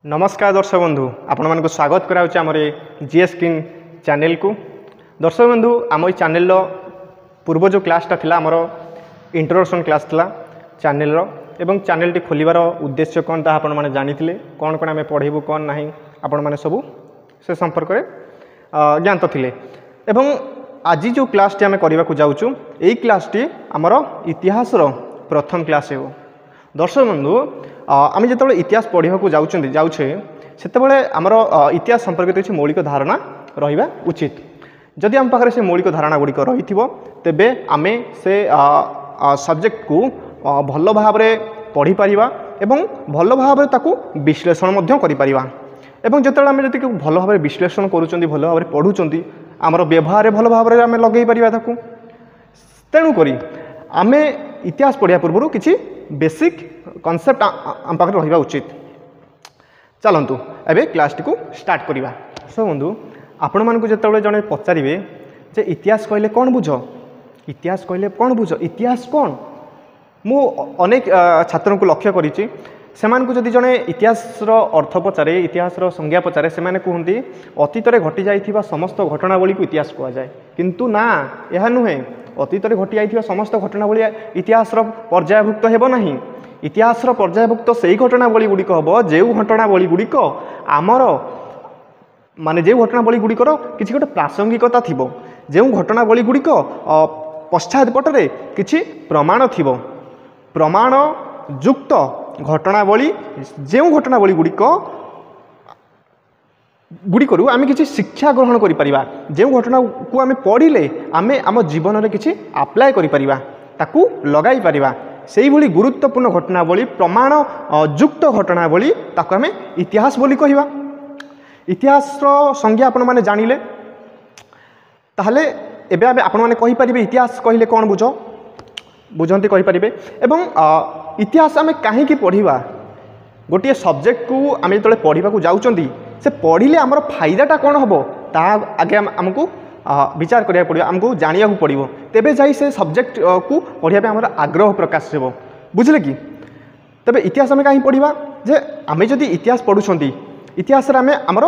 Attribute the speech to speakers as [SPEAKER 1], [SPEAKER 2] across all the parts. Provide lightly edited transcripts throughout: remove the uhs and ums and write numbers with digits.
[SPEAKER 1] नमस्कार दर्शक बंधु आपण मानक स्वागत कराउछि हमर जीएस स्क्रीन चैनल को। दर्शक बंधु आम चैनल पूर्व जो क्लासटा थिला हमर इंट्रोडक्शन क्लास थिला चैनल रो एवं चैनल टी खोलिबार उद्देश्य कोन ता आपण माने जानिथिले कोन कोन आमे पढिबु कोन नाही आपण माने सब से संपर्क रे ज्ञात थिले। एवं आज जो क्लास टी आमे करिबा को जाउछु एई क्लास टी हमर इतिहास रो प्रथम क्लास हेबो। दर्शक बंधु आम जो इतिहास पढ़ा जाऊे से आमर इतिहास संपर्कित किसी मौलिक धारणा रहा उचित। जदि आम पाखे से मौलिक धारणा गुड़िक रही तेबे आमे से सब्जेक्ट को भल भाव पढ़ी पारिबा एवं भल भाव विश्लेषण एवं जो आम जी भल भाव विश्लेषण करूँ भल भाव पढ़ुं आमर व्यवहार भल भाव में लगे पारिबा। तेणुक आमे इतिहास पढ़िया पूर्व किसी बेसिक कॉन्सेप्ट आम पाखे रहा उचित। चलतु एबे क्लास टी को स्टार्ट करवा। सो बंधु आपण मानक जो जड़े पचारे जे इतिहास कहले कौन बुझ इतिहास कहले कौन बुझ इतिहास कौन मु अनेक छात्रों को लक्ष्य करी जदि जड़े इतिहास अर्थ पचारे इतिहास संज्ञा पचारे से कहते अतीत घटी जाइथिबा समस्त घटनावली को इतिहास कहा जाए किंतु ना यह नुहे अतीत घटी जाइथिबा समस्त घटनावली इतिहास पर्यायभुक्त हेबो नहीं। इतिहास पर्यायभुक्त से ही घटनावली गुड़िक हम जो घटनावली गुड़िक आमर माने जो घटनावली गुड़िकर किसी गोटे प्रासंगिकता थिबो जो घटनावली गुड़िक पश्चात पटरे किसी प्रमाण थिबो प्रमाण युक्त घटनावली जो घटनावली गुड़िकरू आम किसी शिक्षा ग्रहण करिपरिबा जो घटना को आम पढ़िले आम आम जीवन में किसी अप्लाय करिपरिबा ताकू लगाई परिबा से भली गुरुत्वपूर्ण घटनावली प्रमाण युक्त घटनावली ताकू आम इतिहास बोली कहिबा। इतिहास संज्ञा आपण माने जानिले ताहले एबे आपण माने कहि परिबे इतिहास कहिले कोन बुझंती कहि परिबे एवं इतिहास आम कहीं पढ़ा गोटे सब्जेक्ट को आम जो पढ़ा जाऊँगी से पढ़िले आमर फायदाटा कौन हम ता आगे आमको विचार करिया पड़ो आमको जानिया पड़ो तेबे जाई से सब्जेक्ट को पढ़ाई आमर आग्रह प्रकाश हो बुझले कि। तेबे इतिहास आम कहीं पढ़ा जे आम जदि इतिहास पढ़ुं इतिहास आम आमर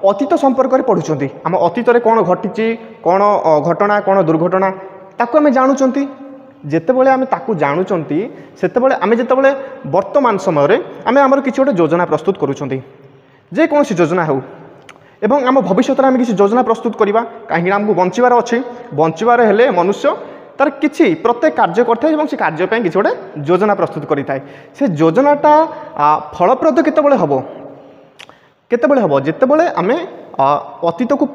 [SPEAKER 1] अतीत संपर्क में पढ़ुं आम अतीत कौन घटी कौन घटना कौन दुर्घटना ताकू आम जानुंट जितेबाला आम ताकू जानुंट से आम जितेबाला वर्तमान समय आम आमर किसी गोटे योजना प्रस्तुत करूँ जेकोसी योजना हो एवं आम भविष्य में आम किसी योजना प्रस्तुत करवा कहीं आमको बंचार अच्छे बंचार हेले मनुष्य तार किसी प्रत्येक कार्य करता से कार्य किसी गोटे योजना प्रस्तुत करें से योजनाटा फलप्रद केतबेले हम जितेबाला आम अतीत को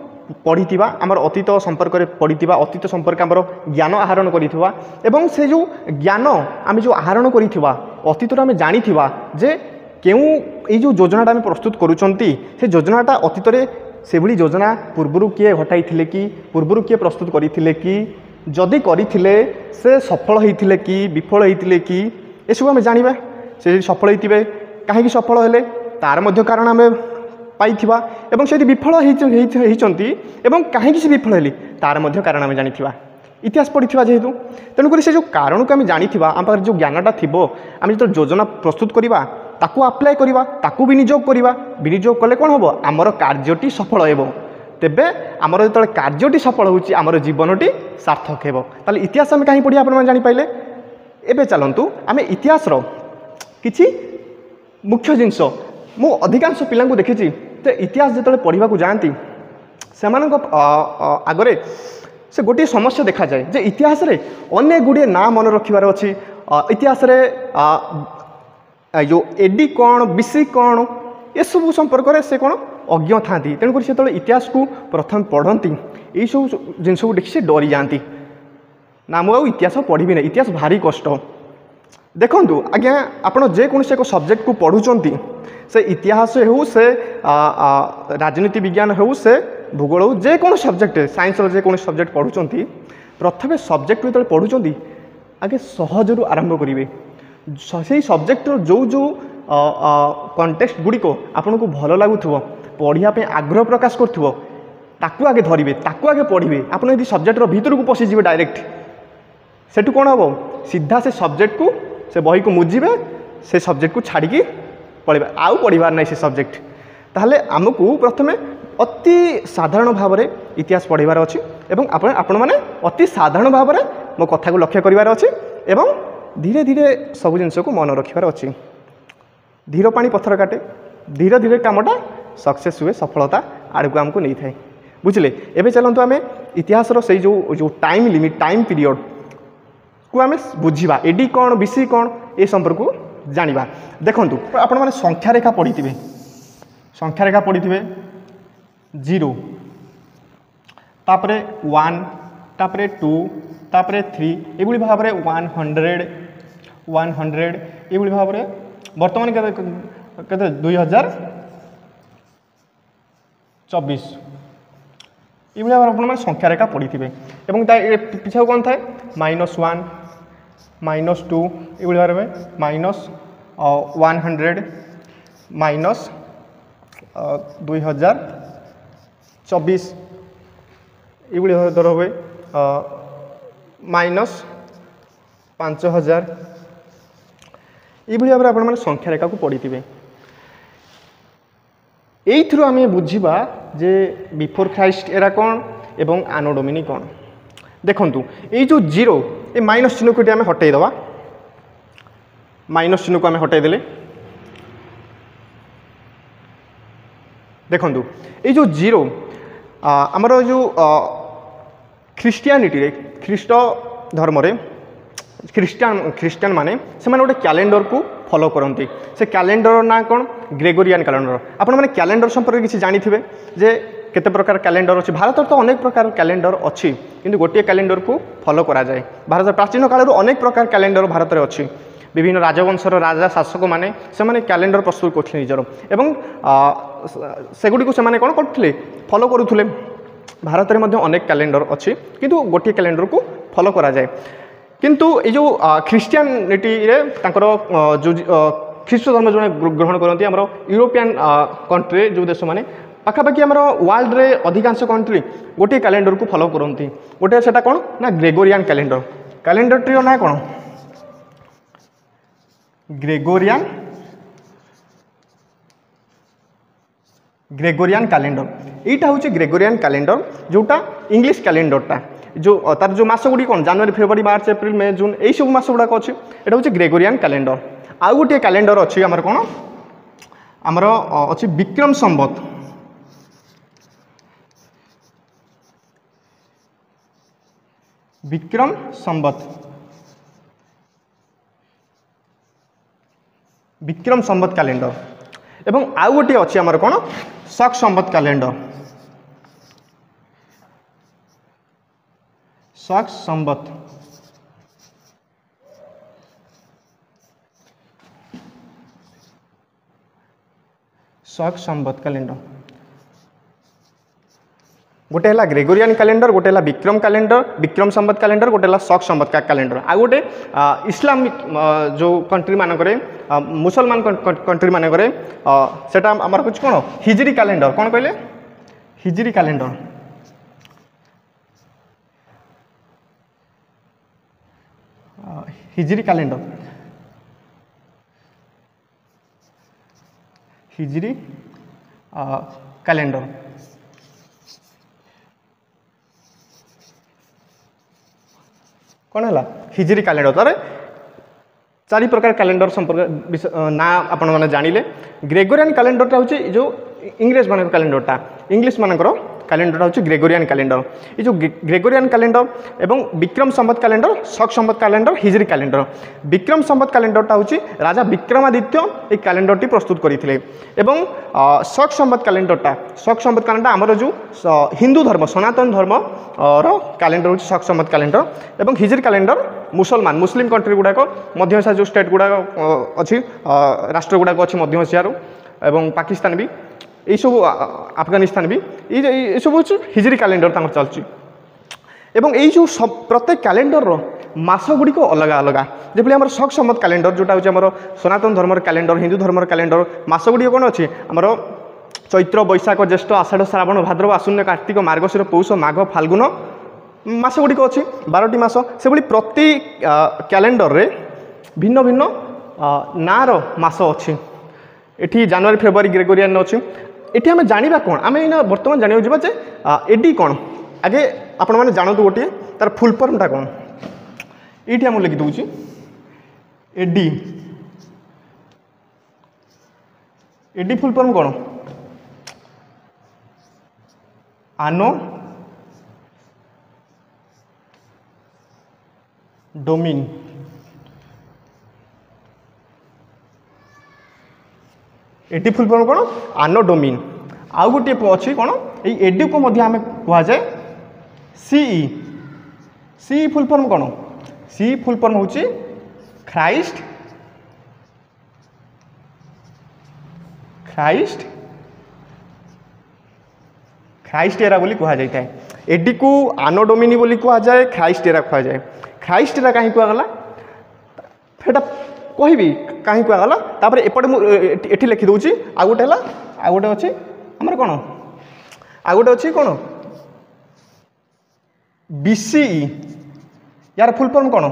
[SPEAKER 1] पढ़ी आमर अतीत संपर्क में पढ़ी अतीत संपर्क आमर ज्ञान आहरण करिथिबा एवं से जो ज्ञान आम जो आहरण करिथिबा अतीत आम जानिथिबा जे क्यों ये जो योजनाटा आम प्रस्तुत करुँच से योजनाटा अतीत से भली योजना पूर्वर किए घटाई कि पूर्वर किए प्रस्तुत करते कि जदि करते से सफल होते कि विफल होते कि ये सब आम जाना से सफल होते कहीं सफल हेले तार मध्य कारण आम पाइथिबा एवं से विफल होती एवं कहीं से विफल हेली तार मध्य कारण आम जानिथिबा इतिहास पढ़ी जेहेतु तेणुक से जो कारण को आम जानिथिबा आम पाखरे जो ज्ञानटा थिबो आम जो योजना प्रस्तुत करवा ताकू अप्लाई करवा ताकू विनियोग करवा विनियोग कले कौन हम आमर कार्यटी सफल हो तेबे आमर जो कार्यटी सफल होची आमर जीवनटी सार्थक हेबो। ताले इतिहास आम कहीं पढ़ी आपन जानि पाइले। एबे चलंतु आम इतिहास किछि मुख्य जिनस मु अधिकांश पिला देखी इतिहास जो पढ़ा जाती से आगरे से गोटे समस्या देखा जाए जे इतिहास रे अनेक गुड़िए ना मन रखिबार अच्छी इतिहास रे जो एडी कौन बीसी कौन ये सब संपर्क में से कौन अज्ञ था तेणुक से इतिहास को प्रथम पढ़ती यही सब जिन को देखी से डरी जाती ना मुझे इतिहास पढ़ी ना इतिहास भारी कष्ट। देखु आज्ञा आपड़ जेकोसी एक सब्जेक्ट को पढ़ुंट से इतिहास हो से राजनीति विज्ञान हो से भूगोल हो जेको सब्जेक्ट साइंस जेको सब्जेक्ट पढ़ुंट प्रथम सब्जेक्ट जो पढ़ुं आगे सहजरू आरंभ करेंगे से सब्जेक्ट जो जो कंटेक्स्ट गुड़िक आपन को भल लगुव पढ़ापी आग्रह प्रकाश करूँ आगे धरवे ताकू आगे पढ़े आप सब्जेक्ट भीतर को पशिजे डायरेक्ट सेठू कौन हम सीधा से सब्जेक्ट को से बही को मुझे से सब्जेक्ट को छाड़ी पढ़े आउ पढ़ार ना से सब्जेक्ट ताहले आमको प्रथमे अति साधारण भाव में इतिहास पढ़ार अच्छी एवं आपण मैंने अति साधारण भाव में मो कथा को लक्ष्य करार अच्छी एवं धीरे धीरे सब जिनस को मन रखार अच्छी। धीर पानी पत्थर काटे, धीरे धीरे कामटा सक्सेस हुए, सफलता आड़क आमको नहीं थाए। बुझे एवं चलते आम इतिहास से जो टाइम लिमिट टाइम पीरियड को आम बुझा एडी कौन बीसी कौन ए संपर्क को जाना। देखूँ आपण मैंने संख्या रेखा पढ़ी थे, संख्या रेखा पढ़ी थे 0 तापरे 1 तापरे 2 तापरे 3 ये भाव में 100 ये भाव में बर्तमान के 2024 ये भाव में संख्या रेखा पढ़ी थे। पीछा कौन थाए -1 -2 ये भाव में -100 -2024 ये दर हुए -5000 ये भाव में आप संख्या रेखा को पढ़ी थे। यही आम बुझा जे बिफोर ख्राइस्ट एरा कौन एवं आनो डोमिनी कौन। देखूँ ये जो 0 ये माइनस चिन्ह को आम हटईदे, माइनस चिन्ह को आम हटईदे। देखूँ ये जो 0 आमर जो ख्रीष्टियानिटी ख्रीष्ट धर्म रे ख्रीष्टियान माने से माने गोटे कैलेंडर को फॉलो करती। से कैलेंडर ना कौन ग्रेगोरियन कैलेंडर। आपण मैंने कैलेंडर संपर्क किसी जानिथिबे जे केते प्रकार कैलेंडर अच्छी। भारत तो अनेक प्रकार कैलेंडर अच्छी किंतु गोटे कैलेंडर को फॉलो करा जाए। भारत प्राचीन काल अनेक प्रकार कैलेंडर भारत में अच्छी। विभिन्न राजवंशर राजा शासक माने से माने कैलेंडर प्रस्तुत करथिले निजर एवं सेगुडी को से माने कोन करथिले फॉलो करूथिले। भारत में अनेक कैलेंडर अच्छी किंतु गोटे कैलेंडर को फॉलो करा जाए। किंतु ये जो ख्रीष्टियानिटी रे तांकर जो ख्रीष्ट धर्म जो ग्रहण करती आम यूरोपियन कंट्री जो देश माने पाखापाखि आम वर्ल्ड रे अधिकांश कंट्री गोटे कैलेंडर को फॉलो करती। गोटे सेटा कौन ना ग्रेगोरियन कैलेंडर। कैलेंडर टी ना कौन ग्रेगोरियन कैलेंडर। यहाँ हूँ ग्रेगोरियन कैलेंडर जोटा इंग्लिश कैलेंडरटा जो तार जो मास गुड़ी कौन जनवरी फेब्रुआरी मार्च एप्रिल मे जून यही सब मास गुड़ाक अच्छी। यहाँ हूँ ग्रेगोरियन कैलेंडर। आउ गोटे कैलेंडर अच्छी आमर कौन आमर अच्छी विक्रम संवत। विक्रम संवत विक्रम संवत कैलेंडर एवं आउ गोटे अच्छी आमर कौन शक संवत कैलेंडर। शक संवत शक संवत कैलेंडर। गोटे है ग्रेगोरियन कैलेंडर, गोटे है विक्रम कैलेंडर विक्रम संवत कैलेंडर, गोटे है शक संवत कैलेंडर। आ गोटे इस्लामिक जो कंट्री मानक मुसलमान कंट्री मानक सेटा आमर कुछ कौन हिजरी कैलेंडर। कौन कहले हिजरी कैलेंडर। हिजरी कैलेंडर हिजरी कैलेंडर। कौन है हिजरी कैलेंडर। तारे 4 प्रकार कैलेंडर संपर्क ना आपण मैंने जानिले। ग्रेगोरियन कैलेंडरटा हूँ जो इंग्लिश मान कैलेंडरटा इंग्लिश मानकर कैलेंडरटा हूँ ग्रेगोरियन कैलेंडर। ये जो ग्रेगोरियन कैलेंडर एवं विक्रम संवत कैलेंडर शक संवत कैलेंडर हिजरी कैलेंडर। विक्रम संवत कैलेंडरटा हूँ राजा विक्रमादित्य ये कैलेंडरटी प्रस्तुत करते। एवं शक संवत कैलेंडर आमर जो हिंदू धर्म सनातन धर्म कैलेंडर हूँ शक संवत कैलेंडर। एवं हिजरी कैलेंडर मुस्लिम कंट्री गुड़ाक मध्य एशिया जो स्टेट गुड़ाक अच्छी राष्ट्र गुड़ाक अच्छी मध्य एशियार एवं पाकिस्तान भी यही सब अफगानिस्तान भी ये सब हूँ हिजरी कैलेंडर चलती। एवं यही जो प्रत्येक कैलेंडर मास गुड़िक अलग अलग जब आम शक संवत कैलेंडर जोटा हूँ आम सनातन धर्म कैलेंडर हिंदू धर्म कैलेंडर मास गुड़िक कौन अच्छी आमर चैत्र बैशाख ज्येष्ठ आषाढ़ श्रावण भाद्रव आश्विन कार्तिक मार्गशीर पौष माघ फाल्गुन मास गुड़िक अच्छी 12टी मास। से प्रति कैलेंडर रे भिन्न भिन्न नार मास अच्छी। एठी जनवरी फेब्रुआरी ग्रेगोरियन अच्छी ये आम जाना कौन आम एना बर्तमान जाना जे एडी कौन आगे आपण मैंने जानतु गोटे तार फुल फर्मटा कौन ये आम लिखि दूची एडी एडी फुल फर्म कौन आनो डोमिन एडी फुल फर्म कौन आनो डोमिन आउ गोटे अच्छी कौन ये एडी को आम कहुए सीई सी फुल फर्म कौन सी फुल फर्म हूँ ख्राइस्ट ख्राइस्ट ख्राइस्ट एरा बोली कह जाए एडी को आनो डोमिनी बोली कह जाए ख्राइस्ट एरा कह जाए ख्राइस्ट एरा कहीं कहगला फेटा कहबी कहीं कहगला तापर एपटे लिखि दूची आ गोटे है आ गोटे अच्छी आमर कौन आ गोटे अच्छी कौन बीसीई यार फुल फॉर्म कौन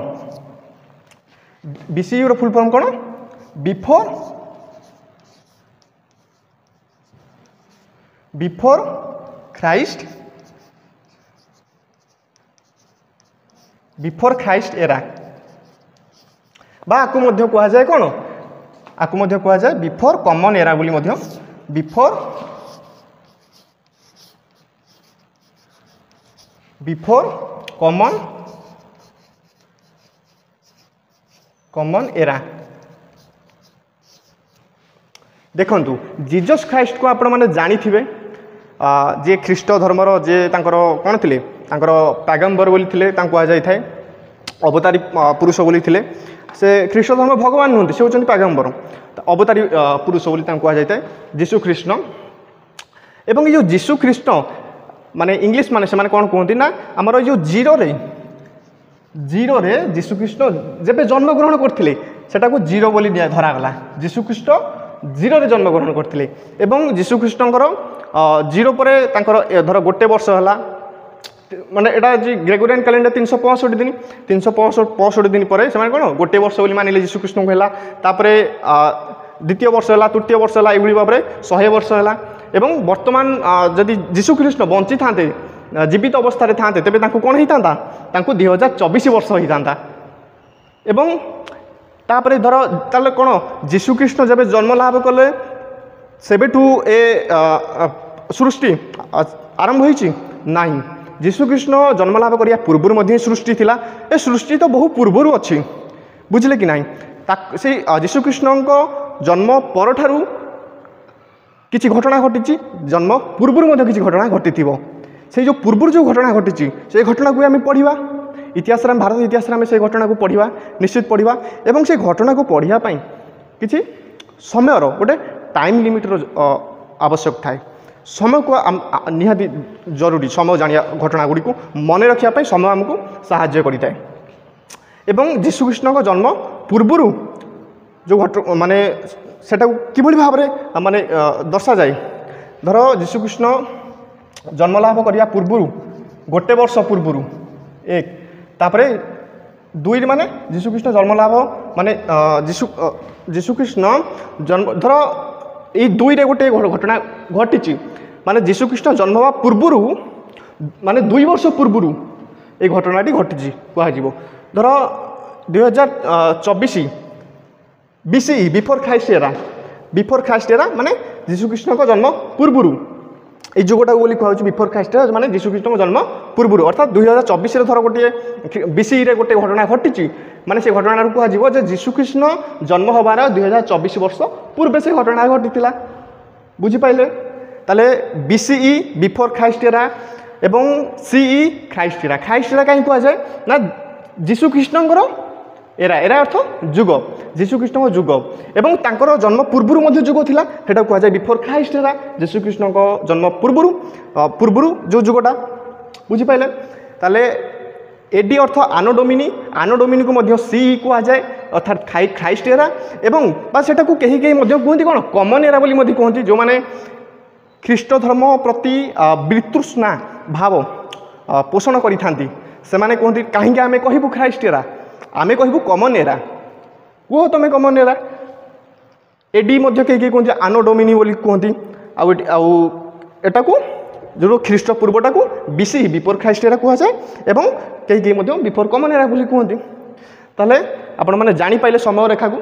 [SPEAKER 1] बीसीई रो फुल फॉर्म कौन before Christ before Christ era बा आपको मध्य कह जाए कौन आपको मध्य कह जाए बिफोर कॉमन एरा बोली मध्य बिफोर कॉमन एरा देखंतु जीसस ख्राइस्ट को आपण माने जानी थिबे जे ख्रीष्ट धर्मर जे तांकर कोन थिले तांकर पैगंबर बोली थिले तांको आ जाय थाए अवतारी पुरुष बोली थिले से ख्रीष्ट धर्म भगवान नहंती से होचन पैगंबर अवतारी पुरुष बोली तांको आ जाय थाए जीसु ख्रीष्ट एवं ये जो जीसु ख्रीष्ट माने इंग्लिश माने से माने कोन कहंती ना हमर जो जीरो रे जीसु ख्रीष्ट जेबे जन्म ग्रहण करथिले सेटा को जीरो बोली धरा गला जीसु ख्रीष्ट जीरो रे जन्म ग्रहण करथिले एवं जीसु ख्रीष्टंकर जीरो पर धर गोटे वर्ष है माने एटा जी ग्रेगोरियन कैलेंडर 365 दिन 365 दिन पर से कौन गोटे वर्ष बोली मानिले जीसु कृष्ण को है द्वितीय वर्ष है तृतीय वर्ष है ये भाव में 100 वर्ष है एवं वर्तमान जदि जीसु कृष्ण बंची था जीवित अवस्था था तेज कौन होता 2024 वर्ष होता एवं तापर धर ताले कौन जीसु कृष्ण जब जन्म लाभ कले सेबेठू ए सृष्टि आरंभ होईची नहीं जीसु कृष्ण जन्म लाभ करिया पूर्व मध्य सृष्टि थिला ए सृष्टि तो बहु पूर्व अच्छी बुझले कि नहीं से जीसु कृष्ण जन्म पर ठारू किछि घटना घटी जन्म पूर्व मध्य किछि घटना घटी से जो पूर्व जो घटना घटी से घटना को आम पढ़ा इतिहास भारत इतिहास से घटना को पढ़ा निश्चित पढ़ा एवं से घटना को पढ़ापी किछि समय गोटे टाइम लिमिटर आवश्यक थाए समय को निहाती जरूरी समय जानिया घटना गुड़ी को मन रखापी समय आमको साहाय्य करें एवं जीसु कृष्ण जन्म पूर्व जो माने सेटा किभली भाव में माने दर्शा जाए धर जीसु कृष्ण जन्म लाभ करिया पूर्व गोटे वर्ष पूर्व एक तापरे दुई माने जीसु कृष्ण जन्म लाभ माने जीसु कृष्ण जन्म धर ये दुई रे गोटे घटना घटी माने जीसु कृष्ण जन्म हवा पूर्व माने 2 वर्ष पूर्व ये घटनाटी घटी कह धर 2024 बीसीई बिफोर ख्राइस्ट एरा माने जीसु कृष्ण का जन्म पूर्व ये जुगटा बोली कहूँ बिफोर ख्राइस्ट एरा माने जीसु कृष्ण जन्म पूर्व अर्थात 2024 धर गोटे बीसीई रे गोटे घटना घटी माने से घटना कह जीसु कृष्ण जन्म हबार 2024 वर्ष पूर्व से घटना घटी बुझिपारे ताले बीसीई बिफोर ख्राइस्ट एरा एवं सीई ख्राइस्ट एरा कहीं कह जाए ना जीसु कृष्णଙ୍କର एरा एरा अर्थ जुग जीसु कृष्ण जुग एवं तांकर जन्म पूर्व मध्य जुग थिला सेटा कह जाए बिफोर ख्राइस्ट एरा जीसु कृष्ण जन्म पूर्व जो जुगटा बुझिपारे ताले एडी अर्थ आनो डोमिनी को मध्य सी कह जाए अर्थात ख्राइस्ट एरा एवं बा सेटा को कहीं कहती कौन कॉमन एरा बोली मध्य कहती जो माने ख्रीष्ट धर्म प्रति वितृष्णा भाव पोषण करि थांती से माने कहती कहीं आमे कहबू ख्राइस्ट एरा आमे कहबू कॉमन एरा कह तुम कॉमन एरा एडी मध्य कहीं कहते आनो डोमिनी बोली कहती एटा को जो ख्रीष्टपूर्वटा को बीसी बिफोर ख्राइस्ट एरा कहुए एवं कई बिफोर कॉमन एरा बोली कहते ताले आपण मैंने जापारे समय रेखा को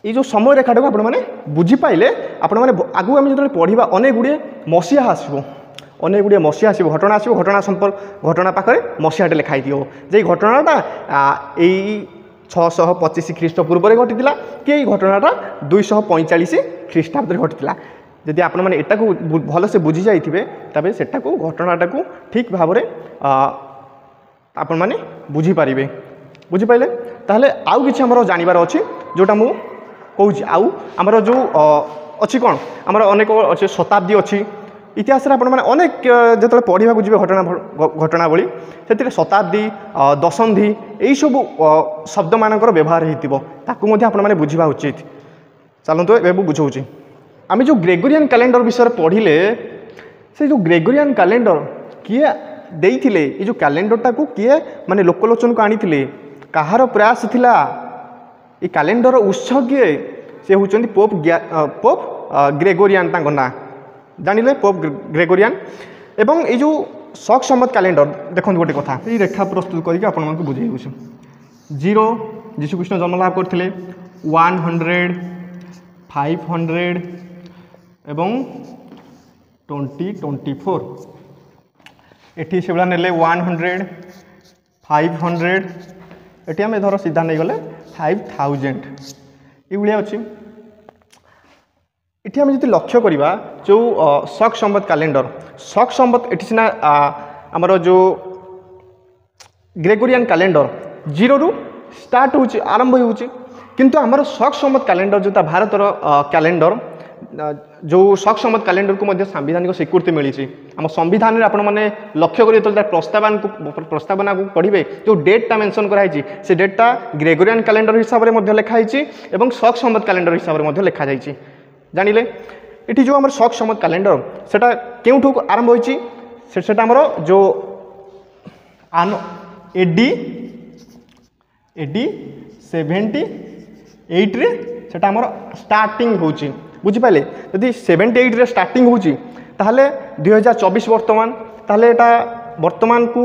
[SPEAKER 1] ये जो समय रेखाटा को आपण मैंने बुझीपारे आपण मैंने आगू आम जो पढ़ा अनेक गुड़े मसीहा आसो अनेक गुड़े मसीहा आसो घटना आसो घटना संपर्क घटना पाखे मसीहाटे लिखाई दियो जे घटनाटा यही 625 ख्रीष्टपूर्व घटीला कि घटनाटा 245 ख्रीष्टाब्द घटीला जदि आपण मैंने एटा को भल से बुझी जाइए तबे सेटा को घटनाटा को ठीक भाव में आपण मैंने बुझीपारे बुझीपारे ताहले आउ किछि हमर जानिबार अछि जोटा मु कहूँ आउ आमर जो अच्छी कौन आमर अनेक अच्छे शताब्दी अच्छी इतिहास रे आपण माने अनेक जो पढ़ा जी घटनावली से शताब्दी दशंधि यही सब शब्द मानकर व्यवहार होता बुझा उचित चलते ए बुझाऊँ आम जो ग्रेगोरियन कैलेंडर विषय पढ़िले से जो ग्रेगोरियन कैलेंडर किए देइथिले ये जो कैलेंडरटा को किए माने लोकलोचन को आनी कहार प्रयास थिला ये कैलेंडर उत्स किए से होचंदी पोप ग्रेगोरियन तांको ना जानिले पोप ग्रेगोरियन एवं ये जो शक संवत कैलेंडर देखो गोटे कथा ये रेखा प्रस्तुत करके आपण मानक बुझाई दूँ 0 यीशुकृष्ण जन्म लाभ करते 100 500 एवं 2024 एटी से नेले 100 500 एटी आम धर सीधा नहीं गले 5000 ये अच्छी इटी आम जो लक्ष्य करवा जो शक संवत ये सीना आमर जो ग्रेगोरियन कैलेंडर 0 रु स्टार्ट हो आरंभ हो किंतु आमर शक संवत कैलेंडर जो भारतर कैलेंडर जो शक संवत कैलेंडर को मध्य सांविधानिक स्वीकृति मिली आम संविधान में आपण मैंने लक्ष्य कर प्रस्तावना को पढ़े जो डेटा मेंशन कराई से डेटा ग्रेगोरियन कैलेंडर हिसाब से लिखाई और शक संवत कैलेंडर हिसाब से लिखा जाइए जानिले ये जो आम शक संवत कैलेंडर सेटा केउठू आरंभ होता आमर जो एडी 78 रे सेटा आमर स्टार्टिंग होची बुझिपाले यदि 78 रे स्टार्टिंग होची ताहले 2024 वर्तमान ताहले एटा वर्तमान को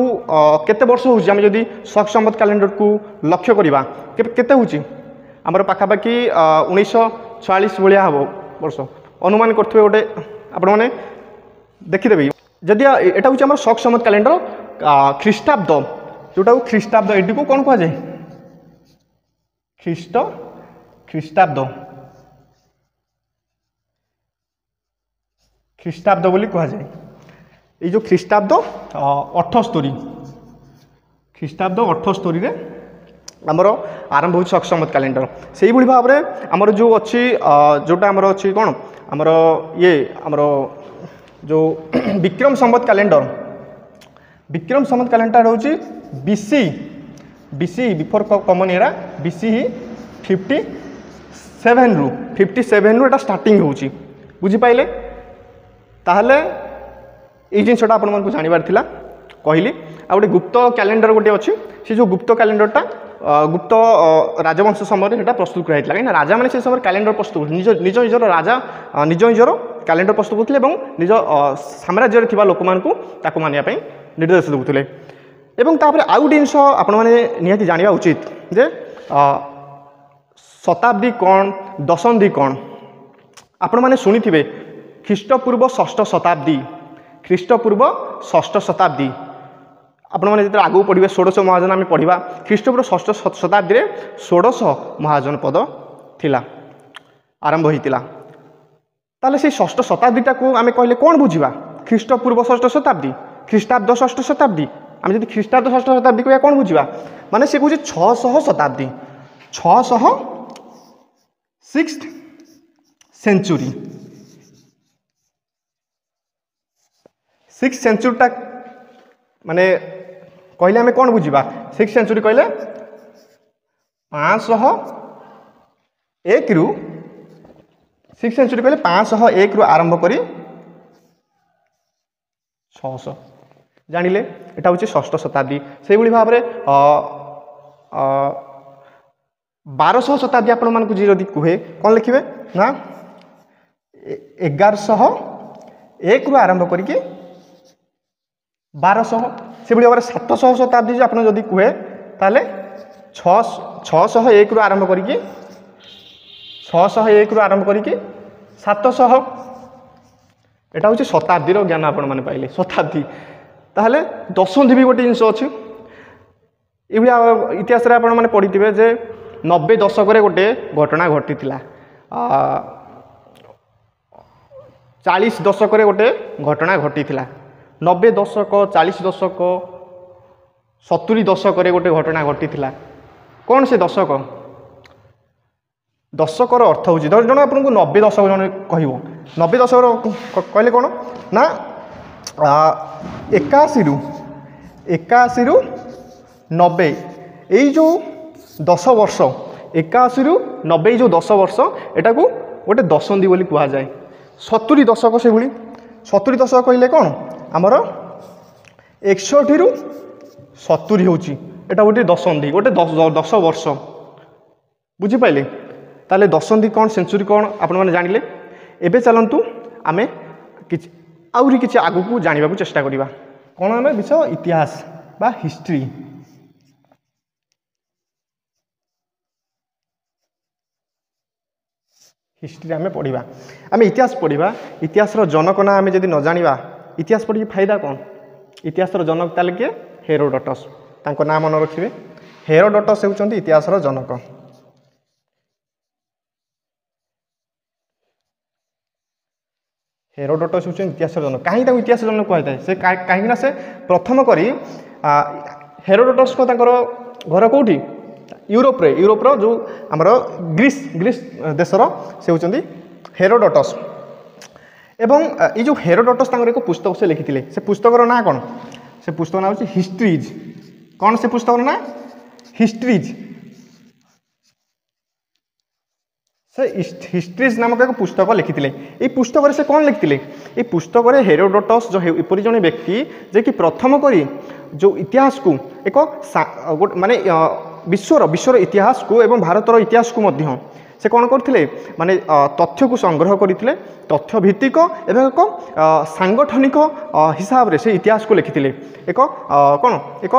[SPEAKER 1] केते वर्ष होची आम जदि शक संवत कैलेंडर को लक्ष्य करवा केते होची आमर पाखापाखि 1946 भलिया हबो वर्ष अनुमान करथबे गोटे आपण माने देखिदेबे जदि एटा होची आमर शक संवत कैलेंडर ख्रीष्टाब्द जोटा ख्रीष्टाब्द एडी को कोन कह जाय ख्रीष्टाब्द बोली कह जाए ये जो ख्रीष्टाब्द 78 ख्रीष्टाब्द 78 रे आमर आरंभ हो शक संवत कैलेंडर से ही भाव में आमर जो अच्छी जोटा आमर अच्छी कौन आमर ये आमर जो विक्रम संवत कैलेंडर हूँ BC before common era BC 57 रु एटा स्टार्टिंग होची बुझिपाइले ताहले ये जिनसटा आपण मानकु जानिबार थिला कहली आ गोटे गुप्त कैलेंडर गोटे अच्छी से जो गुप्त कैलेंडरटा गुप्त राजवंश समय से प्रस्तुत कराई कहीं राजा मैंने से समय कैलेंडर प्रस्तुत निज निज निजर राजा निज निजर कैलेंडर प्रस्तुत करते निज साम्राज्य थिबा लोक मानकु ताकु मानिया निर्देश देउथिले एवं तापर आउ गोटे जिनस आपण माने निहाती जानिबा उचित जे शताब्दी कौन दशंधि कौन आपण माने सुनिथिबे ख्रीष्टपूर्व षष्ठ शताब्दी आपण मैंने जो आगू पढ़े 16 महाजन आम पढ़ा ख्रीष्टपूर्व षष्ठ शताब्दी में 16 महाजन पद थिला आरंभ होता ताले से षष्ठ शताब्दीटा को आम कहले कौन बुझा ख्रीष्टपूर्व षष्ठ शताब्दी ख्रीष्टाब्द षष्ठ शताब्दी आम जब ख्रीष्टाब्द षष्ठ शताब्दी कह कौन बुझा माने से कहे 600 शताब्दी 606 सेंचुरी 6 सेंचुरीटा माने कहले आम कौन बुझा 6 सेंचुरी कहले 501 रु 6 सेंचुरी कहले 501 रु आरंभ करी 600 जानिले एटा हूँ षष्ठ शताब्दी से भाव में 1200 शताब्दी आपण मानक जी कहे कौन लिखे ना 1101 रु आरंभ करके 1200 से भाव 700 शताब्दी आप जदि कहे ताले 601 रु आरंभ करके 601 रु आरंभ करके 700 एटा हूँ शताब्दीर ज्ञान आपण मैंने पाइले शताब्दी ताहले दशंधि भी गोटे जिनस अच्छी ये इतिहास मैंने पढ़ी थे जे 90 दशक गोटे घटना घटी 40 दशक गोटे घटना घटी 90 दशक 40 दशक 70 दशक गोटे घटना घटी कौन से दशक दशकर अर्थ हूँ जन आपको 90 दशक जन कह 90 दशक कहले कौन ना 81 रु 90 यही जो 10 वर्ष 81 रु 90 जो 10 वर्ष एटा को गोटे दशंधि बोली कह जाए 70 दशक से भाई 70 दशक कहले कौन आमर 61 रु 70 हूँ एटा गोटे दशंधि गोटे 10 वर्ष बुझीपारे ताले दशंधि कौन सेंचुरी कौन आपण मैंने जानिले एबे चलतु आमे आउरी किछि आगु को जानिबा को चेष्टा करिबा कौन आमे विषय इतिहास बा हिस्ट्री हिस्ट्री आमे पढ़िबा आमे इतिहास पढ़िबा इतिहास रो जनक ना आमे जदि न जानिबा इतिहास पढ़ी फायदा कौन इतिहास रो जनक ताले के हेरोडोटस तांको नाम मन रखिबे हेरोडोटस हेउचंती इतिहास रो जनक हेरोडोटस होउछन इतिहास जनक कहीं इतिहास जनक कहता है से कहीं से प्रथम करी हेरोडोटस को तांकर घर कौटी यूरोप जो आमर ग्रीस देशर से होउछंती हेरोडोटस एवं ये जो हेरोडोटस तांकर एक पुस्तक से लिखिथिले से पुस्तकर ना कौन से पुस्तक ना होछि हिस्ट्रीज कौन से पुस्तक ना हिस्ट्रीज से हिस्ट्रीज नामक एक पुस्तक लिखिथिले ये पुस्तक से कौन लिखिथिले ये पुस्तक हेरोडोटस जो एपरी जने व्यक्ति जे कि प्रथम करी जो इतिहास को एक माने विश्वर इतिहास को एवं भारतर इतिहास को मध्य से कौन करथिले माने तथ्य को संग्रह करथिले तथ्य भित्तिक एवं एक सांगठनिक हिसाब रे से इतिहास को लिखिथिले एक कौन एक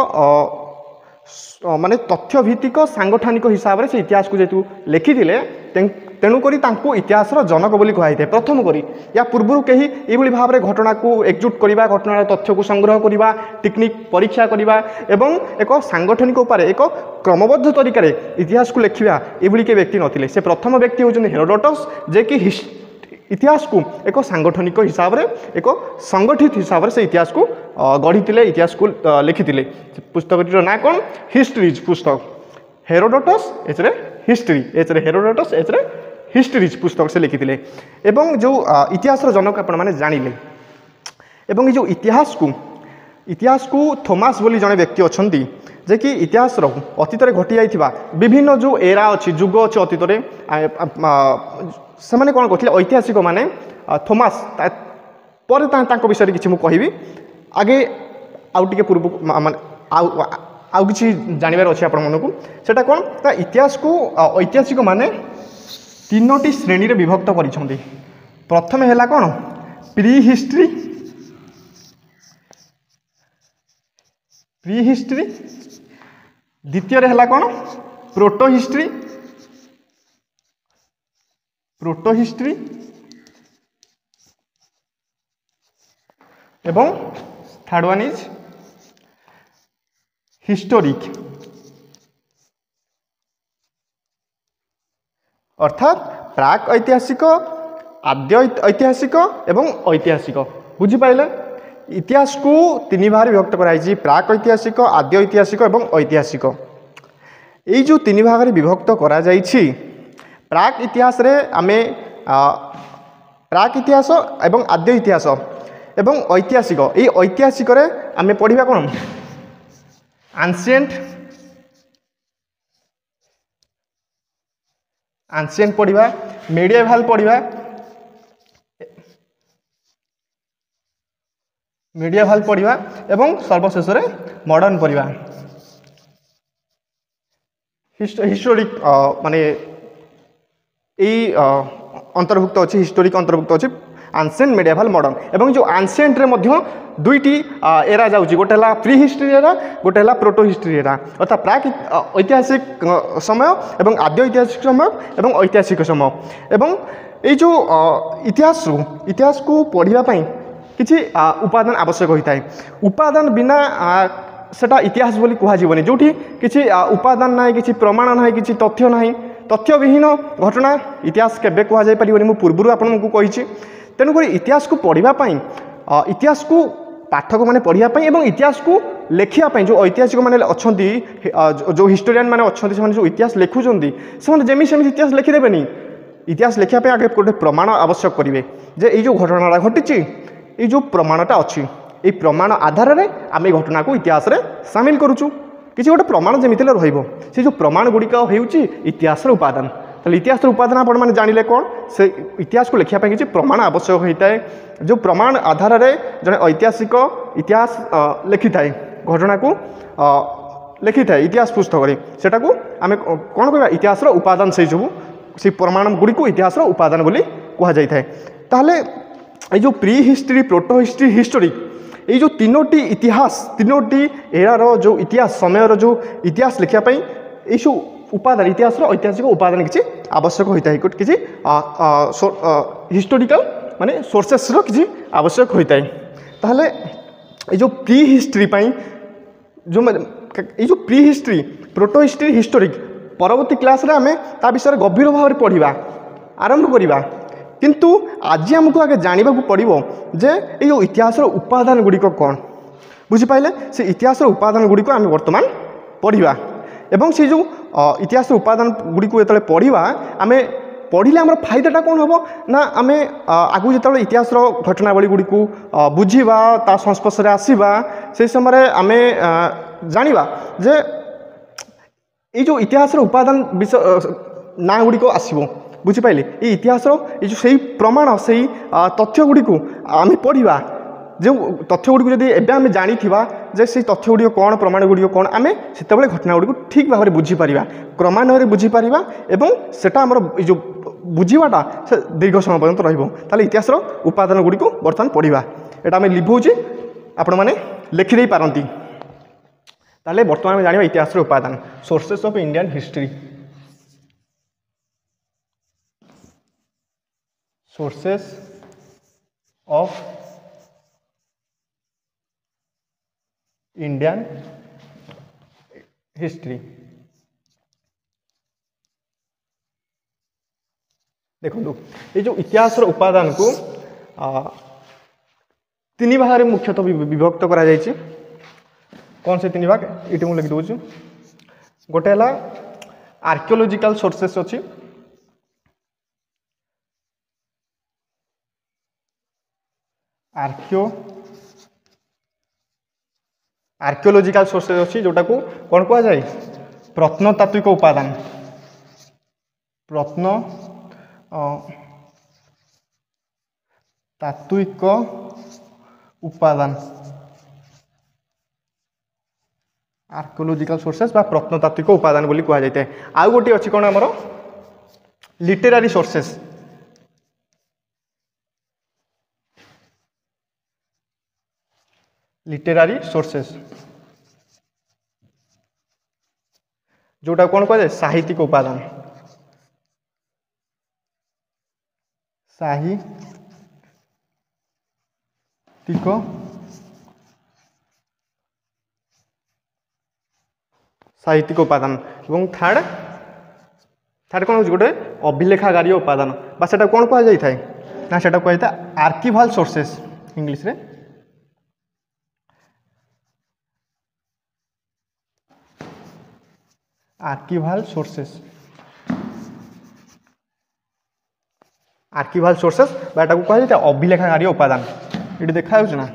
[SPEAKER 1] माने तथ्य भित्तिक सांगठनिक हिसाब रे से इतिहास को जेतु लिखिथिले तेणुक इतिहास जनक बोली कहुए प्रथम करी या पूर्व कहीं ये भाव में घटना को एकजुट करवा घटनार तथ्य को संग्रह करवा टेक्निक परीक्षा करवा एवं एक सांगठनिक उपाय एक क्रमबद्ध तरीके इतिहास को लिखा ये के व्यक्ति नथिले से प्रथम व्यक्ति होउछन्ति हेरोडोटस जे कि इतिहास को एक सांगठनिक हिसाब से एक संगठित हिसाब से इतिहास को गढ़ी इतिहास को लिखिथिले पुस्तकटीर ना कौन हिस्ट्रीज पुस्तक हेरोडोटस एचरे हिस्ट्री एचरे हेरोडोटस एचरे हिस्ट्रीज पुस्तक से लिखिथिले एवं जो इतिहास जनक आपण माने जानिले एवं जो इतिहास को थॉमस बोली जने व्यक्ति अछंती जे कि इतिहास रो अतीत रे घटी जाइथिबा विभिन्न जो एरा अछि जुग अछि अतीत रे से माने कोन कहथिले ऐतिहासिक माने थॉमस पर तांको विषय किछि मु कहिबी आगे आउ टिके पूर्व माने आउ किछि जानिबार अछि आपण मनकु सेटा कोन ता इतिहास को ऐतिहासिक माने तीनोटी श्रेणी रे विभक्त करिसंती प्रथम हैला कोन प्री हिस्ट्री द्वितीय रे हैला कोन प्रोटो हिस्ट्री एवं थर्ड वन इज हिस्टोरिक अर्थात प्राक ऐतिहासिक आद्य ऐतिहासिक एवं ऐतिहासिक बुझिपारे इतिहास को तीन भाग विभक्त कराई प्राक ऐतिहासिक आद्य ऐतिहासिक एवं ऐतिहासिक यही जो तीन भाग में विभक्त करा जाइछि प्राक इतिहास रे आमे प्राक इतिहास एवं आद्य इतिहास एवं ऐतिहासिक ये ऐतिहासिक रे आमे पढ़िबा कोन आंशिएंट पढ़िबा मेडिएवल पढ़िबा एवं सर्वशेष रे मॉडर्न पढ़िबा हिस्टोरिक माने अंतर्भुक्त अच्छी हिस्टोरिक अंतर्भुक्त अच्छी आंशिएंट मेडिएवल मॉडर्न एवं जो आंशिएंट रे मध्य दुईटी एरा जाउची गोटे हला प्री हिस्ट्री एरा गोटे हला प्रोटो हिस्ट्री एरा अर्थात प्राक ऐतिहासिक समय एवं आद्य ऐतिहासिक समय एवं ऐतिहासिक समय एवं ये जो इतिहास को पढ़िबा पई किछि उपादान आवश्यक होता है। उपादान बिना सेटा इतिहास बोली कह जीवनी जोठी किछि उपादान ना किछि प्रमाण ना किछि तथ्य ना तथ्य विहीन घटना इतिहास केबे कह जाय परिबनी मु पूर्वरु आपनकु कहिछि। तेणुक इतिहास को पढ़िबा पई इतिहास को पाठक माने पढ़िबा पई एवं इतिहास को लेखिया पई जो ऐतिहासिक माने अछंती जो हिस्टोरियन माने अछंती से जो इतिहास लेखुचंती से जेमी सेमी इतिहास लिखि देबेनी। इतिहास लेखिया पई आगे गोटे प्रमाण आवश्यक करिवे जे ए जो घटनाटा घटिछि ये जो प्रमाणटा अच्छी ये प्रमाण आधार में आम घटना को इतिहास रे सामिल करुचु किसी गोटे प्रमाण जमी से जो प्रमाण गुड़िक होउची इतिहास उपादान। ताले इतिहास उपादान आपण मैंने जानिले कौन से इतिहास को लिखा किसी प्रमाण आवश्यक होता है। जो प्रमाण आधार में जड़े ऐतिहासिक इतिहास लिखि थाए घटना को लिखि थाए इतिहास पुस्तक सेटा को आम कौन कह इतिहास उपादान से सब से प्रमाण गुड़ी को इतिहास उपादान बोली कह जाए। ताहले ये जो pre history proto history historic ये जो तीनोटी इतिहास तीनोटी एरार जो इतिहास समय जो इतिहास लिखापी ये उपादान इतिहास ऐतिहासिक उपादान किसी आवश्यक होता है किसी हिस्टोरिकल माने सोर्सेस किसी आवश्यक होता है। ताहले ये जो प्री हिस्ट्री जो ये जो pre history proto history historic परवर्ती क्लास रे आमे ता विषय गभीर भाव में पढ़ा आरंभ करवा किंतु आज आमको आगे जानवा पड़ो जे ये जो इतिहास उपादान गुड़िक कौन बुझिपारे से इतिहास उपादान गुड़िक आम बर्तमान पढ़ा एवं से जो इतिहास उपादान गुड़िक जो पढ़ा आम पढ़ले आम फायदाटा कौन हम ना आम आगु जो इतिहास घटनावली गुड़ी को बुझा ता संस्पर्श में आसवा से समय आम जाना जे ये जो इतिहास उपादान विषय ना गुड़िक आसो बुझिपारे ये इतिहास ये जो सही प्रमाण से तथ्य गुड़ी को आम पढ़ा जो तथ्य गुड़ी जब एवं आम जानी जे से तथ्य गुड़ी कौन प्रमाण गुड़ी कौन आम से घटना गुड़ी को ठीक भाव में बुझीपार क्रमान्वय बुझीपार एवं सेटा आमर जो बुझाटा से दीर्घ समय पर्यंत रहा इतिहास उपादान गुड़ी को बर्तमान पढ़ा यहाँ आम लिभौचे आपण मैंने लिखिदे पारती। ताले बर्तमान जाना इतिहास उपादान sources of Indian history sources of Indian history. देखो ये जो इतिहास उपादान को तीन भाग में मुख्यतः विभक्त करा जायछि। कौन से तीन भाग ये मुझे लिखि दूँ गोटे है आर्कियोलॉजिकल सोर्सेस अच्छी आर्कियोलॉजिकल सोर्सेस अच्छी जोटा को कौन कह जाए प्रत्नतात्विक उपादान तात्विक उपादान आर्कियोलॉजिकल सोर्सेस बा प्रत्नतात्विक उपादान बोली कह जाए। आउ गोटे अच्छी कौन आमर लिटरेरी सोर्सेस लिटरेरी सोर्सेस जोटा कौन कह जाए साहित्यिक उपादान साहित्यिक उपादान एवं थर्ड कौन गोटे अभिलेखागारी उपादान बा सेटा कौन कह जाए ना सेटा कह जाए आर्किवाल सोर्सेस इंग्लिश रे आर्किवाल सोर्सेस बाटा को कह जाए अभिलेखागारी उपादान ये देखा ना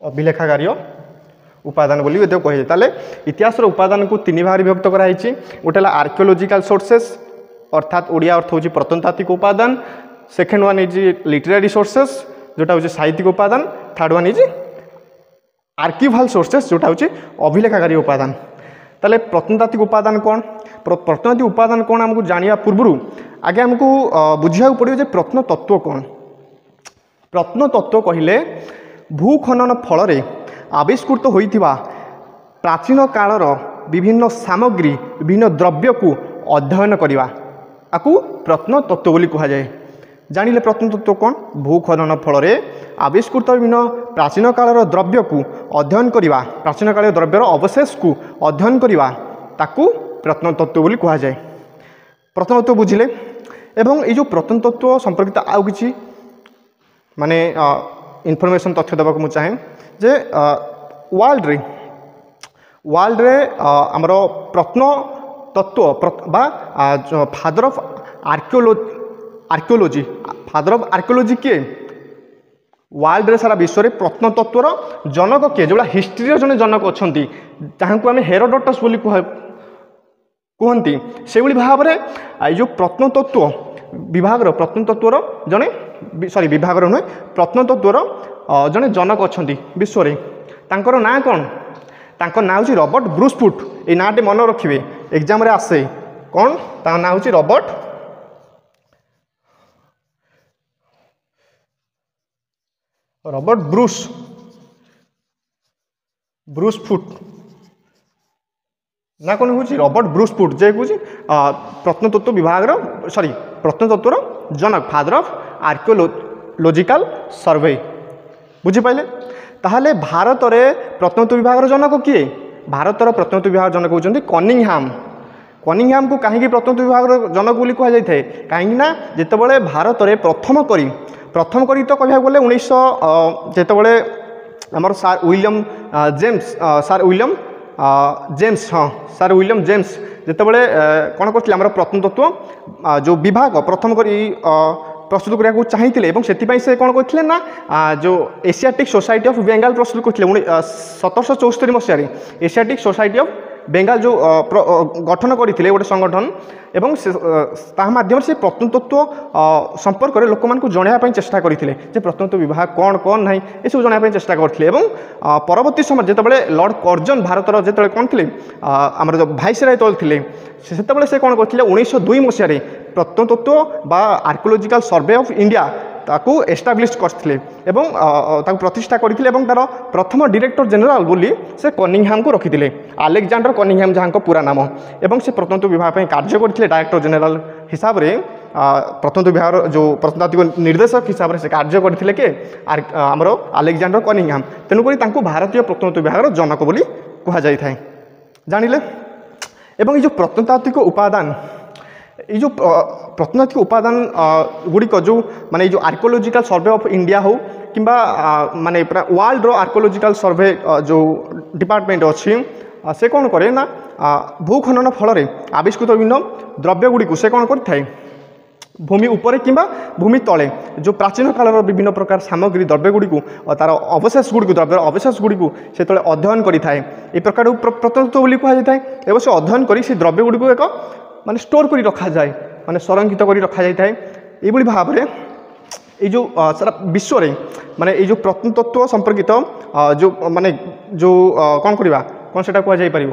[SPEAKER 1] अभिलेखागारी उपादान बोली कहे। ताले इतिहास उपादान को तीन भाग विभक्त कराई गोटे आर्कियोलॉजिकल सोर्सेस अर्थात ओडिया अर्थ होची प्रत्नतात्विक उपादान second one is literary sources जोटा होची साहित्यिक उपादान थर्ड वन इज आर्किवाल सोर्सेस जोटा हूँ अभिलेखागारी उपादान। ताले प्रत्नतात्विक उपादान कौन, प्रत्नतात्विक उपादान कौन आमको जानिया पूर्व आगे आमको बुझा पड़ो जे प्रत्नतत्व कौन। प्रत्नतत्व कहले भूखनन फल आविष्कृत होइथिबा प्राचीन कालर विभिन्न सामग्री विभिन्न द्रव्य को अध्ययन करवा आपको प्रत्नतत्व बोली कहा जाए। जानिले प्रत्नतत्व कौन, भूखनन फल आविष्कृत विभिन्न प्राचीन कालर द्रव्य को अध्ययन करवा, प्राचीन काल द्रव्यर अवशेष को अध्ययन करवा ताकू प्रत्नतत्व बोली कहा जाए। प्रत्नतत्व बुझिले एवं ये जो प्रत्नतत्व संपर्कित आउ किछि माने इनफॉरमेशन तथ्य देवाक मु चाहे जे वर्ल्ड रे आमर प्रत्नतत्व बा father of archaeology father of archaeology किए वर्ल्ड रे सारा विश्व में प्रत्नतत्वर जनक किए जोड़ा हिस्ट्री जने जनक अच्छा जहाँ को आम हेरोडोटस बोली कहती से भाव में जो प्रत्नतत्व विभाग प्रत्नतत्वर जड़े सॉरी विभाग नुहे प्रत्नतत्वर जड़े जनक अच्छा विश्व में तांकर ना कौन, तांकर ना हूँ रॉबर्ट ब्रूस फुट। ये नाटे मन रखिए एग्जाम रे आसे कौन ता ना हूँ रॉबर्ट ब्रूस फुट ना कौन हूँ रॉबर्ट ब्रूस फुट जे हूँ प्रत्नतत्व विभाग सॉरी प्रत्नतत्वर जनक फादर ऑफ आर्कियोलॉजिकल सर्वे बुझिपारे। ताहले भारत में प्रत्नतत्व विभाग जनक किए, भारतर प्रत्नतत्व विभाग जनक होती कनिंगहाम। कनिंगहाम को कहीं प्रत्नतत्व विभाग जनक बोली कह जाए कहीं जितेबाला भारत में प्रथम करी तो कह गले 1900 जितेबाला आमर सार विलियम जेम्स हाँ सार विलियम जेम्स जितेबाला कौन कर प्रत्नतत्व जो विभाग प्रथम करी प्रस्तुत करने चाहिए से कौन करते ना जो एशियाटिक सोसाइटी ऑफ बेंगाल प्रस्तुत करते 1774 मसीह एशियाटिक सोसाइटी ऑफ बेंगाल जो गठन करते गोटे संगठन एवं माध्यम से प्रत्नतत्व संपर्क में लोक मानक जनाया चेष्टा करते प्रत्नतत्व विभाग कौन कौन ना ये सब जनाया चेष्टा करते परवर्ती समय जितेबाला लॉर्ड कर्जन भारतर जो कौन थे आमर जो भाइसराय तौल से कौन करते 1902 मसीह प्रत्नतत्व बा आर्कियोलॉजिकल सर्वे ऑफ इंडिया ताकू एस्टाब्लिश करते प्रतिष्ठा करते तार प्रथम डायरेक्टर जनरल बोली से कनिंगहाम को रखिते अलेक्जेंडर कनिंगहाम जहाँ पूरा नाम एवं से प्रत्नतत्व विभाग कार्य करते डायरेक्टर जनरल हिसाब से प्रत्नतत्व विभाग जो प्रत्नतात्विक निर्देशक हिसाब से कार्य करते कि आमर अलेक्जेंडर कनिंगहाम तेणुक भारतीय प्रत्नतत्व विभाग जनक बोली कह जाए। जानिले एवं ये प्रत्नतात्विक उपादान ये जो प्रत्नतात्विक उपादान गुड़िक जो माने जो आर्कियोलॉजिकल सर्वे ऑफ इंडिया हो कि माने पूरा वर्ल्ड आर्कियोलॉजिकल सर्वे जो डिपार्टमेंट अच्छी से कौन करे ना भूखनन फल आविष्कृत विभिन्न द्रव्य गुड़ी से कौन कर भूमि उपरे किंबा भूमि तले जो प्राचीन कालर विभिन्न प्रकार सामग्री द्रव्य गुड़ी तार अवशेष गुड़ी द्रव्यर अवशेष गुड़ी से अध्ययन करें ये प्रकार प्रत्नतत्व बोली कह जाए एवं से अध्ययन कर द्रव्य गुड़ी एक माने स्टोर करी रखा जाए माने संरक्षित करी रखा जाए ये भाव में ये जो सारा विश्व में माने ये जो प्रत्नतत्व संपर्कित जो माने जो कौन करवा कौन से कह जापर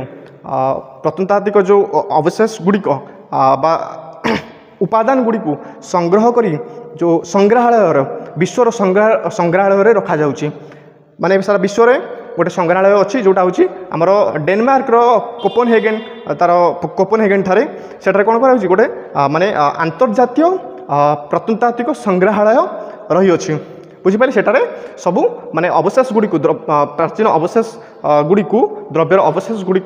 [SPEAKER 1] प्रत्नतात्विक जो अवशेष गुड़िक बा उपादान गुड़ी को संग्रह करी जो संग्रहालय विश्वर संग्रहालय रखा जाउची माने सारा विश्व में गोटे संग्रहालय अच्छी जोटा हूँ आमर डेनमार्क कोपेनहेगन तार कोपेनहेगन ठारे सेठारे कौन कर गोटे माने अंतर्जातीय प्रत्नतात्विक संग्रहालय रही अच्छी बुझिपारे सेठारे सबू माने अवशेष गुड़ी प्राचीन अवशेष गुड़ी द्रव्यर अवशेष गुड़ी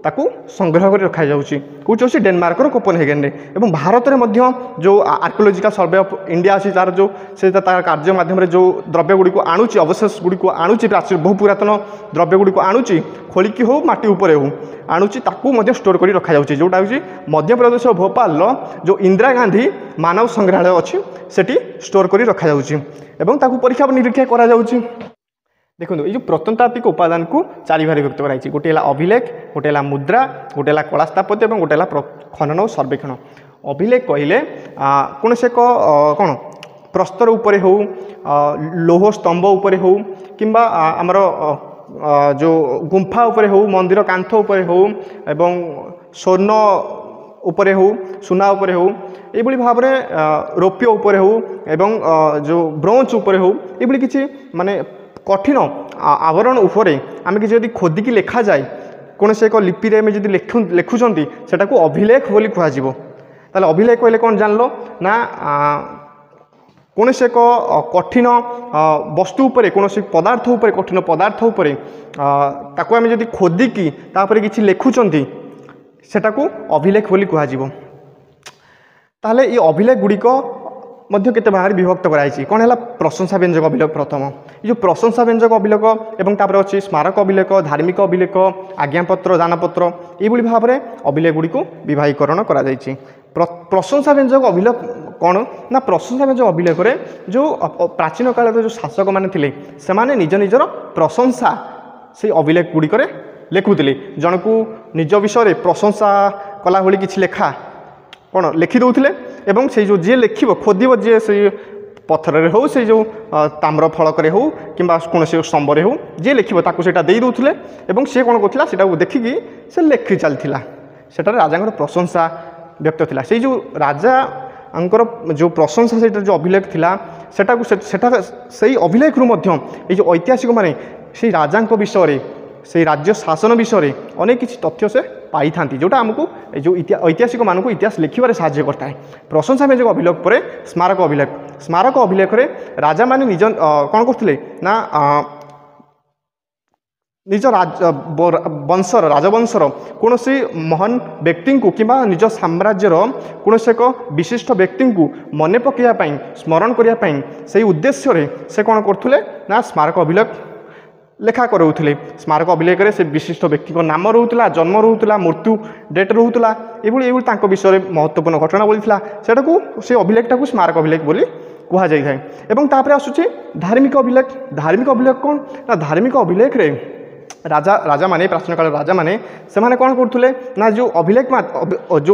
[SPEAKER 1] ताकू संग्रह कर रखा जाउची कौच अच्छी डेनमार्क कोपेनहेगन रे एवं भारत में मध्य जो आर्कियोलॉजिकल सर्वे ऑफ इंडिया अच्छी तार जो से तार कार्य माध्यम जो द्रव्य गुड़ी आणुची अवशेष गुड़ी आणुची प्राचीन बहु पुरातन द्रव्य गुड़ी आणुची खोलिकी हो माटी उपरे हो आणुची ताकू मध्य स्टोर कर रखा जाउची जोटा हूँ मध्य प्रदेश भोपाल जो इंदिरा गांधी मानव संग्रहालय अच्छी सेठी स्टोर कर रखा जाउची एवं ताकू परीक्षा निरीक्षा करा जाउची। देखो ये जो प्रत्नतात्विक उपादान को चारि भाग व्यक्त कराई गोटे अभिलेख गोटे मुद्रा गोटे कला स्थापत्य और गोटे खनन और सर्वेक्षण। अभिलेख कहले कौन से कौन प्रस्तर उपरे हो लौह स्तंभ उपरे हो कि आमर जो गुंफा उपरे हो मंदिर कांथ उपरे हो एवं स्वर्ण उपरे हो सुना उपरे हो ये भाव में रौप्य उपरे हो एवं जो ब्रोंज उपरे हो ये किसी माने कठिन आवरण उपरे आम कि जब खोदिकी लिखा जाए कौन से एक लिपि में जब लिखुंट से अभिलेख बोली कहुव ताले अभिलेख कहले कौन जानलो ना कौन से एक कठिन वस्तु उपरे कौन से पदार्थ उपरे कठिन पदार्थ उपरे ताको आम जब खोदिकी तापर किसी लिखुंट सेटा को अभिलेख बोली कहुव ताले ये अभिलेख गुड़िक मध्य केते भाग विभक्त कराई कौन है प्रशंसा व्यंजक अभिलेख प्रथम ये जो प्रशंसा व्यंजक अभिलेख एवं तापर अच्छी स्मारक अभिलेख धार्मिक अभिलेख आज्ञापत्र दानपत्र ये भाव में अभिलेख गुड़ी विभागीकरण कर प्रशंसा व्यंजक अभिलेख कौन ना प्रशंसा व्यंजक अभिलेख जो प्राचीन काल जो शासक मैंने थे से निज निजर प्रशंसा से अभिलेख गुड़िक लिखुले जन को निज विषय प्रशंसा कला भली किसी लेखा कौन लिखि दौले एवं से जो जी लिख खोद जी से पथर हो से जो ताम्र फलक हो कि कौन से स्तंभ हो जी लिखा दे दौले और सी कौन करा देखिकी से लिखि चलता से राजा प्रशंसा व्यक्त थिला से जो राजा जो प्रशंसा से जो अभिलेख थिला सेटा से अभिलेख रु मध्य ये जो ऐतिहासिक माने से राजा विषय से राज्य शासन विषय अनेक किसी तथ्य से पाई था जोटा आमको जो ऐतिहासिक मानक इतिहास लिखिबार साहाय्य करता है प्रशंसा व्यंजक अभिलेख पर स्मारक अभिलेख राजा माने निज कौन करते ना निज वंशर राजवंशर कौन से महान व्यक्ति को कि निज साम्राज्यर कौन से एक विशिष्ट व्यक्ति को मन पकड़ापी स्मरण करने से उद्देश्य से कौन करते ना स्मारक अभिलेख लेखा करोले स्मारक अभिलेख से विशिष्ट व्यक्ति नाम रोला जन्म रोला मृत्यु डेट रोला ये विषय महत्वपूर्ण घटना बोली से अभिलेखटा को स्मारक अभिलेख बोली कह जाए एवं तापर आसूचे धार्मिक अभिलेख कौन ना धार्मिक अभिलेख रे राजा माने प्राचीन काल राजा माने से माने कौन करते ना जो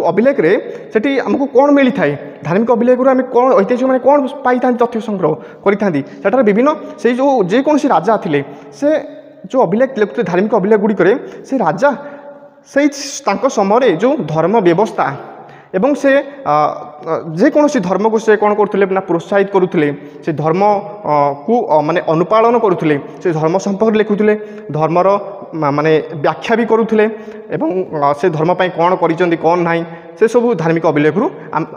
[SPEAKER 1] अभिलेख रे सेठी हमको कौन मिली थाए धार्मिक अभिलेख आम कौन ऐतिहासिक मैंने कौन पाई तथ्य संग्रह करें विभिन्न से जो जेकोसी राजा थे से जो अभिलेख लिखुते धार्मिक अभिलेख गुड़िक से राजा से समय जो धर्म व्यवस्था एवं से जेकोसी धर्म को से कौन करते ना प्रोत्साहित करुले से धर्म को माने अनुपालन करुले से धर्म संपर्क लिखुले धर्मर माने व्याख्या भी करुले एवं से धर्म पाई कौन करिसेंती कौन नहीं से सब धार्मिक अभिलेख रु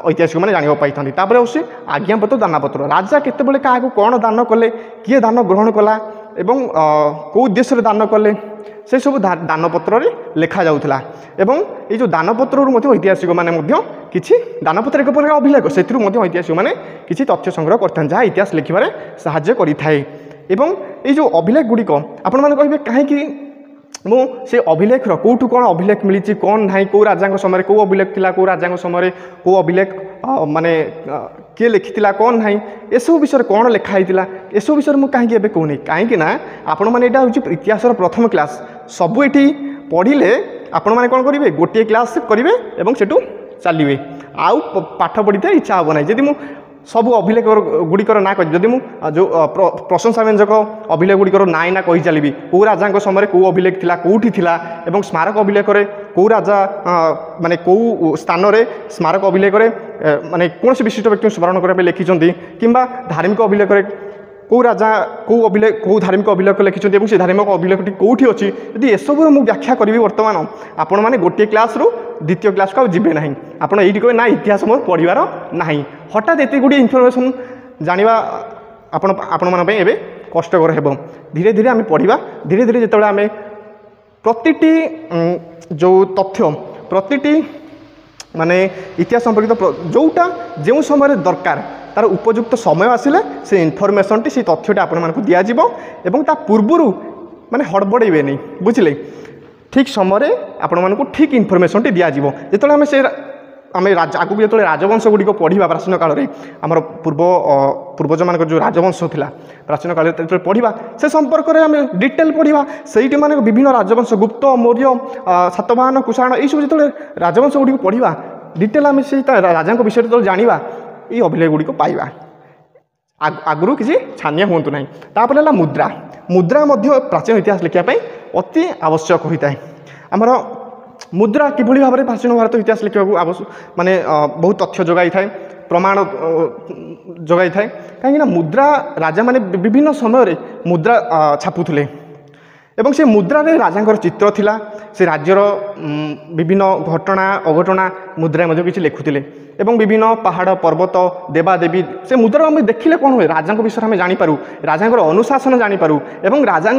[SPEAKER 1] ऐतिहासिक मैंने जाना पाई तापर आसे आज्ञापत्र दानपत्र राजा केतेबेले क्या कौन दान कले किए दान ग्रहण कला एवं कौ उद्देश्य दान कले से सब दानपत्र लिखा जाऊला एवं ये जो दानपत्र ऐतिहासिक माने किसी दानपत्र एक प्रकार अभिलेख से ऐतिहासिक माने किसी तथ्य संग्रह करते जहाँ इतिहास लिखार साहाय्य करें एवं ये जो अभिलेख गुड़िक आपण मैंने कहे कहीं से अभिलेख कौटू कौन अभिलेख मिली कौन ना कौ राजा समय कौ अभिलेख थिला कौ राजा समय कौ अभिलेख माने किए लिखिथिला कौन ना ये सब विषय कौन लिखाई ये सब विषय मुझे कहीं कहूनी कहीं आपण मैंने यहाँ हूँ इतिहास प्रथम क्लास सबू ये पढ़ले आपण मैंने कौन करेंगे गोटे क्लास करेंगे और सेठू चलिए आउ पाठ पढ़ी था इच्छा हम ना जदि सब अभिलेख गुड़िकर ना कह जदि जो प्रशंसा व्यंजक अभिलेख गुड़िकर ना ना कही चलि कौ राजा समय कौ अभिलेख थिला कौटी थिला एवं स्मारक अभिलेख कौ राजा माने कौ स्थान रे स्मारक अभिलेख माने कौन से विशिष्ट व्यक्ति स्मरण करने लिखिं कि धार्मिक अभिलेख कौ राजा कौ अभिलेख कौ धार्मिक अभिलेख लिखिं से धार्मिक अभिलेखटी कौटी अच्छी यदि एसबू मुझे व्याख्या करी बर्तमान आपण मैंने गोटे क्लास रु द्वितीय क्लास को जीवे ना आपड़ ये कहे ना इतिहास मोर पढ़ार ना हठात एत गुड़ी इनफर्मेशन जाना आपण मानी कष्टकर हो धीरे धीरे आम पढ़ा धीरे धीरे जिते आम प्रति जो तथ्य प्रति माने इतिहास संपर्कित जोटा जो समय दरकार तार उपयुक्त समय आसिले से इनफर्मेशन टी से तथ्यटी आपण मानक दिया जिवो एवं ता पूर्वरु माने हड़बड़ेबे नहीं बुझिले ठीक समय आपण मानक ठीक इनफर्मेशन टी दिया जिवो जेतले हम से आम आगू जो राजवंश गुड़िक पढ़ा प्राचीन काल में आमर पूर्वज मान जो राजवंश था प्राचीन काल में पढ़ा से संपर्क में आम डिटेल पढ़ा से माने विभिन्न राजवंश गुप्त मौर्य सातवाहन कुषाण यू जो राजवंश गुड़िक पढ़ा डिटेल आम से राजा विषय जो जाना ये अभिलेख गुड़िक पाइबा आगु किसी छानिया हूँ ना। तापर है मुद्रा। मुद्रा मध्य प्राचीन इतिहास लिखापी अति आवश्यक होता है। आमर मुद्रा किभली भाव में प्राचीन भारत इतिहास लिखा माने बहुत तथ्य जगाई थाए, प्रमाण जगाई थाए। कहीं मुद्रा राजा माने विभिन्न समय मुद्रा छापुले एवं से मुद्रा राजा चित्र थिला, से राज्यर विभिन्न घटना अघटना मुद्रा मध्य किसी लिखुले एवं विभिन्न पहाड़ पर्वत देवादेवी से मुद्रा आम देखिले कौन हुए राजा विषय में जानीपारू, राजा अनुशासन जानीपारू एवं राजा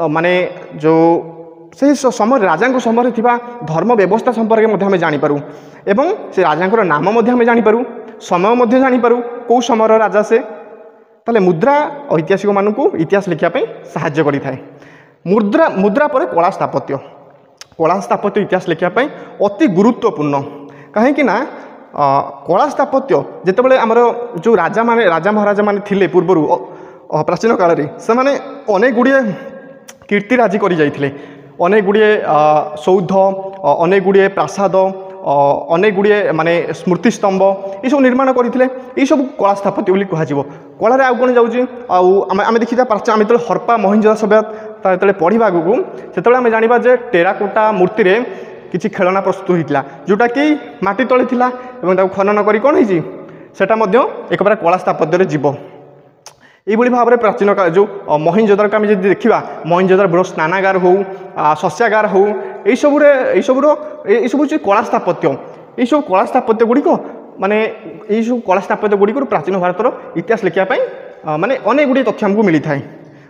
[SPEAKER 1] माने जो से समय राजा समय थिबा धर्म व्यवस्था संपर्क में आम जानीपारू एवं से राजा नाम आम जानीपारू, समय जानीपारू कौ समय राजा से। ताले मुद्रा ऐतिहासिक मानू इतिहास लिखापी साहाय्य करिथाए। मुद्रा मुद्रा पर कला स्थापत्य, कला स्थापत्य इतिहास लिखापी अति गुरुत्वपूर्ण। कहीं कला स्थापत्य जितेबाला आमर जो राजा महाराजा माने थिले पूर्वर प्राचीन काल में से माने अनेक गुड़िए कीर्तिराजी कर जाइथिले, अनेक गुड़िए सौध, अनेक गुड़िए प्रासाद, अनेक गुड़िए माने स्मृतिस्तंभ ये सब निर्माण करते, ये सब कला स्थापत्य बोली कह। कलार आउ कौन जाऊँगी आम देखा प्राचीन आम जो हरप्पा मोहनजोदड़ो सभ्यता जो पढ़ा आगू से आम जाना जे टेराकोटा मूर्ति रे किसी खेलना प्रस्तुत होता जोटा कि माटी तले थिला एवं खनन करी कौन होती सेटा एक बार कला स्थापत्य जीव। यही भाव में प्राचीन काल जो मोहनजोदड़ो का देखा मोहनजोदड़ो बृहत स्नानागार हो शस्यागार हो यही सब कला स्थापत्य, ये सब कला स्थापत्य गुड़िक माने यही सब कला स्थापत्य गुड़िक प्राचीन भारतर इतिहास लिखापी माने अनेक गुड़िए तथ्य आमको मिली थाए।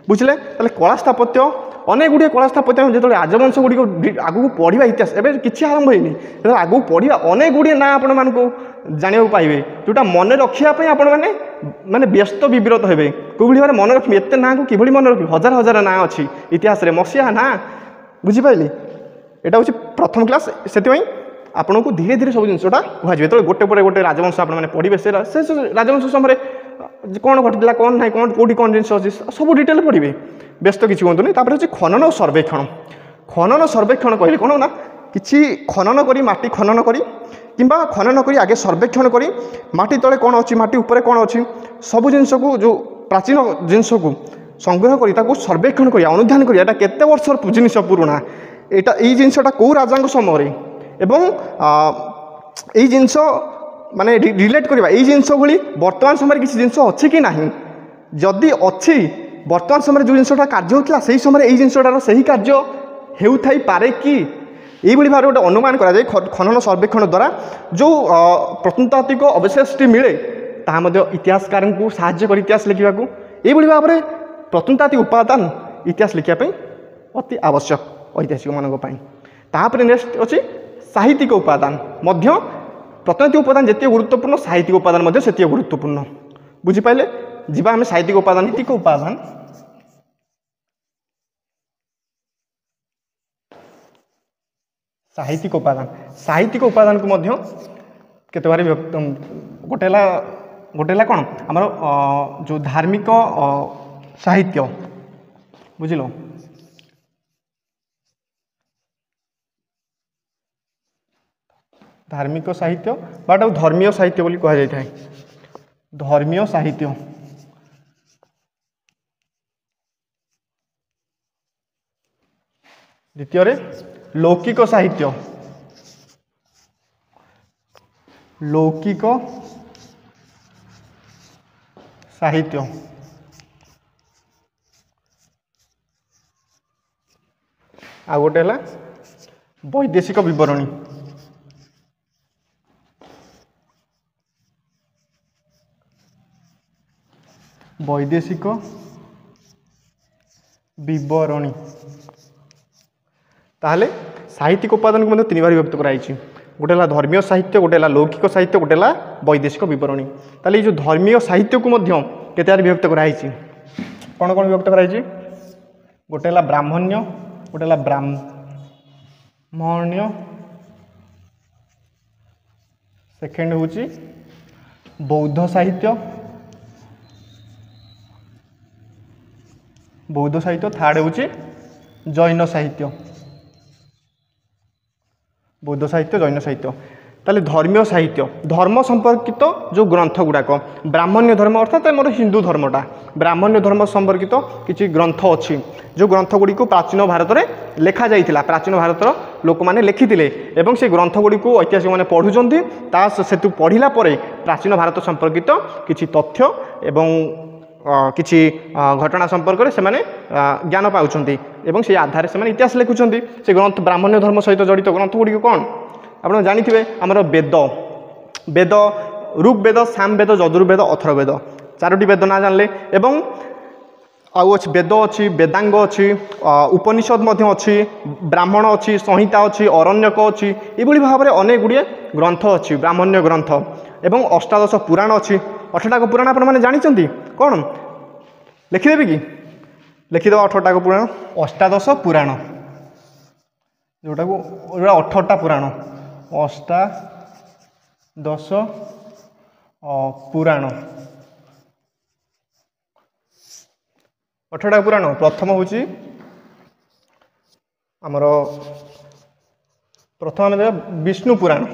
[SPEAKER 1] बुझे ताले कला स्थापत्य अनेक गुड़िए कला स्थापत्य जो राजवंश गुड़िक आगू पढ़ा इतिहास एवं किसी आरंभ होनी आगू पढ़ा अनेक गुड़िए ना आपण मानक जाना पाइबे जोटा मन रखापी आपण मैंने माने व्यस्त विव्रत हे कौली भाव मन रखी एत ना को किभली मन रखी हजार हजार ना अच्छी इतिहास मसीहा ना बुझिपारे। यहाँ हूँ प्रथम क्लास से आपन को धीरे धीरे सब जिनसा कहुए जो गोटे पर गोटे राजवंश आपने पढ़े से राजवंश समय कौन घटी कौन ना कौन कौटी कौन जिन अच्छी सब डिटेल पढ़े व्यस्त किसी हूँ। तापर हूँ खनन और सर्वेक्षण। खनन और सर्वेक्षण कहले कौन ना कि खनन करी माटी खनन करी किंबा खनन करी आगे सर्वेक्षण करी माटी तले कौन अच्छी माटी उपरे कौन अच्छी सब जिनस को जो प्राचीन जिनस को संग्रह करी सर्वेक्षण करिया अनुध्यान करिया एटा केते वर्षर जिनिस पुराना एटा ई जिनसटा कौ राजा समय एवं यही जिनस माने रिलेट करवा यही जिनस भली वर्तमान समय किसी जिनस अच्छी कि नहीं जदि अच्छी वर्तमान समय जो जिनसटा कार्य होता से समय यही जिनसटार से ही कार्य होई पारे कि यही भाव गोटे अनुमान करा जाए खनन सर्वेक्षण द्वारा जो प्रत्नतात्विक अवशेषटी मिले ताहा इतिहासकार को साहाय्य कर इतिहास लिखा यही भाव में प्रत्नतात्विक उपादान इतिहास लिखापी अति आवश्यक ऐतिहासिक मानी। तापर नेक्स्ट अच्छी साहित्यिक उपादान मध्य प्रत्नतात्विक उपादान जिते गुरुत्वपूर्ण साहित्यिक उपादान से गुरुत्वपूर्ण बुझिपारे। जीवा आम साहित्यिक उपादान उपादान साहित्यिक उपादान को मध्य केते बारे गोटेला कौन आमर जो धार्मिक साहित्य बुझिल धार्मिक साहित्य बाटा धर्मीय साहित्य बोली कह जाए धर्मीय साहित्य। द्वितीय लौकिक साहित्य लौकिक साहित्य आ गोटे है वैदेशिक विवरणी वैदेशिक विवरणी ताहले साहित्यिक उपादान को तीन बार विभक्त कराई गोटे है धर्मीय साहित्य गोटे है लौकिक साहित्य गोटे है वैदेशिक विवरणी ताहले जो धर्मीय साहित्य को केते बार विभक्त कराई कौन कौन विभक्त कराई गोटे है ब्राह्मण्य गोटे है ब्राह्मण्य सेकेंड हूँ बौद्ध साहित्य थर्ड हूँ जैन साहित्य बौद्ध साहित्य जैन साहित्य ताले धर्मीय साहित्य धर्म संपर्कित जो ग्रंथ गुड़ाक ब्राह्मण्य धर्म अर्थात आम हिंदू धर्मटा ब्राह्मण्य धर्म संपर्कित किसी ग्रंथ अच्छी जो ग्रंथ गुड़ी को प्राचीन भारत में लेखा जाइथिला प्राचीन भारतर लोक मैंने लिखिथिले एवं से ग्रंथ गुड़ी को ऐतिहासिक मैंने पढ़ुचंती ता सेतु पढ़िला परे प्राचीन भारत संपर्कित किसी तथ्य एवं किसी घटना संपर्क में से ज्ञान पाउछंती एवं से आधार से इतिहास लिखुचंती से ग्रंथ ब्राह्मण्य धर्म सहित जड़ित ग्रंथ गुड़ी कौन आप जानिथिबे आमर वेद वेद ऋग्वेद सामवेद यजुर्वेद अथर्ववेद चारोटी वेद ना जानले एवं आउ अच्छी वेद अच्छी वेदांग अच्छी उपनिषद अच्छी ब्राह्मण अच्छी संहिता अच्छी अरण्यक अच्छी ये भाव में अनेक गुड़िए ग्रंथ अच्छी ब्राह्मण्य ग्रंथ एवं अष्टादश पुराण अच्छी 18टा पुराण आपने जानी कौन लिखिदेवी कि लिखिदेव 18टा पुराण अष्टादश पुराण जोटा को 18टा पुराण अष्टादश पुराण 18टा पुराण प्रथम हूँ आमर प्रथम आम विष्णु पुराण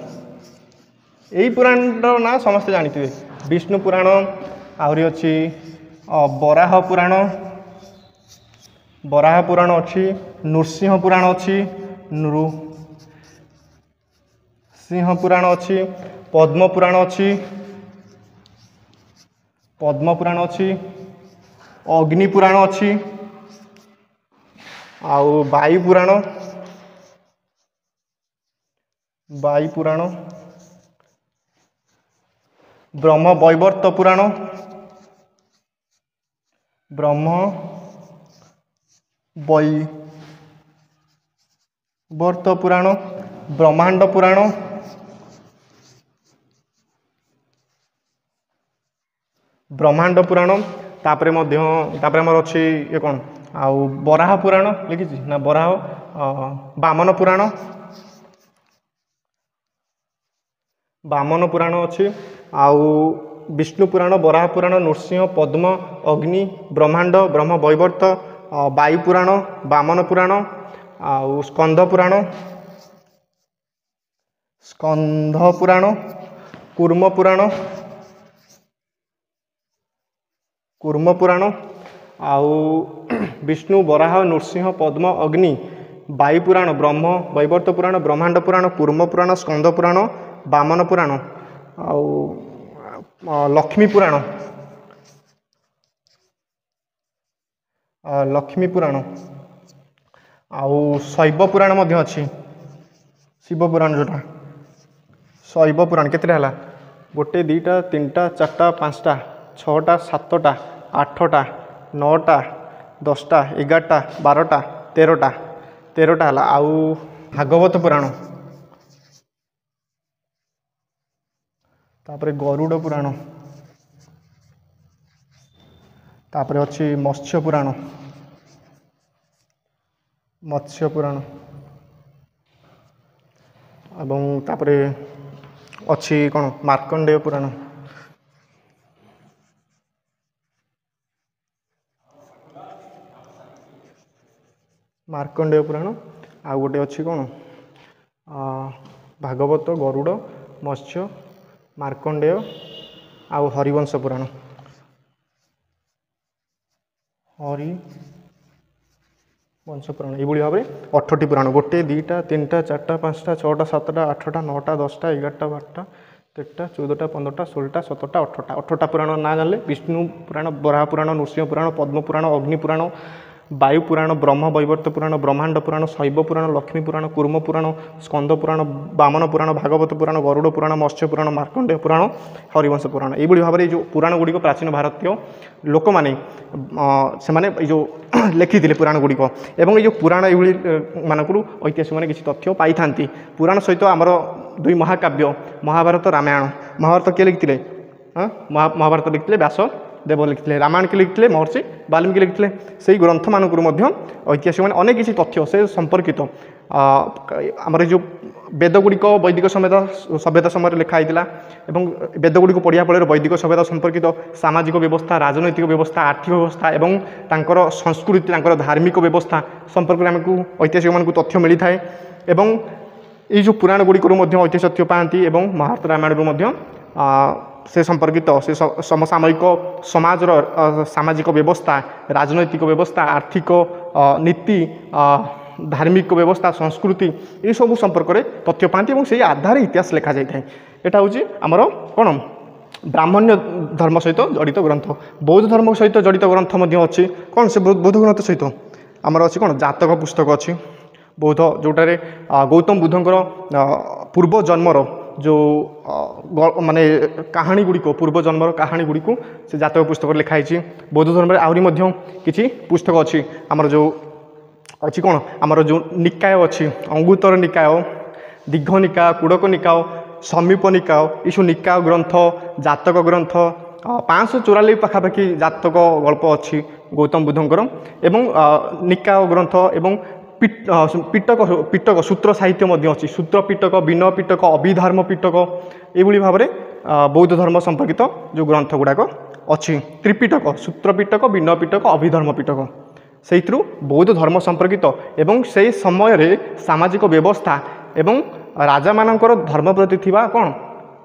[SPEAKER 1] यही पुराण ना समस्ते जानी विष्णु पुराण आहरी अच्छी बराह पुराण अच्छी नृसिंह पुराण अच्छी सिंह पुराण अच्छी पद्म पुराण अच्छी अग्नि पुराण अच्छी आउ वायु पुराण ब्रह्म वैवर्त पुराण ब्रह्मांड पुराण तापरे आमर अच्छी ये कौन आउ बराह पुराण लिखी ना बराह बामन पुराण अच्छी आउ विष्णु पुराण बराह पुराण नृसिंह पद्म अग्नि ब्रह्मांड ब्रह्म वैवर्त वायु पुराण बामन पुराण आउ स्कंध पुराण कूर्म पुराण आउ विष्णु बराह नृसिंह पद्म अग्नि वायु पुराण ब्रह्म वैवर्त पुराण ब्रह्मांड पुराण कूर्म पुराण स्कंद पुराण बामन पुराण आउ लक्ष्मी पुराण आउ शैव पुराण मध्य अच्छी शिव पुराण जोटा शैव पुराण केतेटा हला 1 2 3 4 5 6 7 8 9 10 11 12 13 हला आउ भागवत पुराण तापरे गरुड़ पुराण तापरे अच्छी मत्स्य पुराण एवं तापरे अच्छी कौन मार्कंडेय पुराण आ गोटे अच्छी कौन भागवत गरुड़ मत्स्य मार्कंडेय आउ हरिवंश पुराण ये भाव में 8टी पुराण 1 2 3 4 5 6 7 8 9 10 11 12 13 14 15 16 17 18टा पुराण ना जानले विष्णु पुराण बराह पुराण नृसिंह पुराण पद्म पुराण अग्नि पुराण वायु पुराण ब्रह्म वैवर्त पुराण ब्रह्मांड पुराण शैव पुराण लक्ष्मी पुराण कूर्म पुराण स्कंद पुराण बामन पुराण भागवत पुराण गरुड़ पुराण मत्स्य पुराण मार्कंडेय पुराण हरिवंश पुराण ये भाव में जो पुराण गुड़िक प्राचीन भारतीय लोक मैंने से जो लिखिले पुराण गुड़िक एवं ये पुराण ये मानक ऐतिहासिक मैंने किसी तथ्य पाई था पुराण सहित आमर 2 महाकाव्य महाभारत रामायण महाभारत किए लिखिले महाभारत लिखिले व्यास देव लिखिले रामायण के लिखिले महर्षि वाल्मीकि लिखिले से ग्रंथ मानक ऐतिहासिक मैंने अनेक किसी तथ्य से संपर्कित आमर जो वेद गुड़िक वैदिक सभ्यता समय लिखाई एवं वेद गुड़ी पढ़िया फल वैदिक सभ्यता संपर्कित सामाजिक व्यवस्था राजनैतिक व्यवस्था आर्थिक व्यवस्था एवं तांकर संस्कृति तांकर धार्मिक व्यवस्था संपर्क में आमको ऐतिहासिक मानक तथ्य मिली थाए एवं ये जो पुराण गुड़िक ऐतिहासिक तथ्य पाती और महाभारत रामायण से संपर्कित से समसामयिक समाज सामाजिक व्यवस्था राजनैतिक व्यवस्था आर्थिक नीति धार्मिक व्यवस्था संस्कृति ये सब संपर्क में तथ्य पाती और से आधार इतिहास लिखा जाए। यहाँ हूँ आमर कौन ब्राह्मण्य धर्म सहित जड़ित ग्रंथ बौद्ध धर्म सहित जड़ित ग्रंथ अच्छी कौन से बौद्ध ग्रंथ सहित आमर अच्छी कौन जातक पुस्तक अच्छी बौद्ध जोटारे गौतम बुद्धंकर पूर्व जन्मर जो माने कहानी गुड़िक पूर्व जन्मर कहानी गुड़िक से जातक पुस्तक लिखाई। बौद्ध धर्म आहुरी किसी पुस्तक अच्छी आमर जो अच्छी कौन आमर जो निकाय अच्छी अंगुत्तर निकाय दीर्घ निकाय कुड़क निकाय समीप निकाय ये निकाय ग्रंथ जातक ग्रंथ 544 पाखापाखि जातक गल्प अच्छी गौतम बुद्धंकर एवं निकाय ग्रंथ एवं पिटक पिटक सूत्र साहित्य अच्छी सूत्र पिटक विनय पिटक अभिधर्म पिटक ये भाव में बौद्ध धर्म संपर्कित जो ग्रंथ गुड़ाक अच्छी त्रिपिटक सूत्र पिटक विनय पिटक अभिधर्म पिटक से बौद्ध धर्म संपर्कित एवं से समय रे सामाजिक व्यवस्था एवं राजा मानकर धर्म प्रति थिबा कौन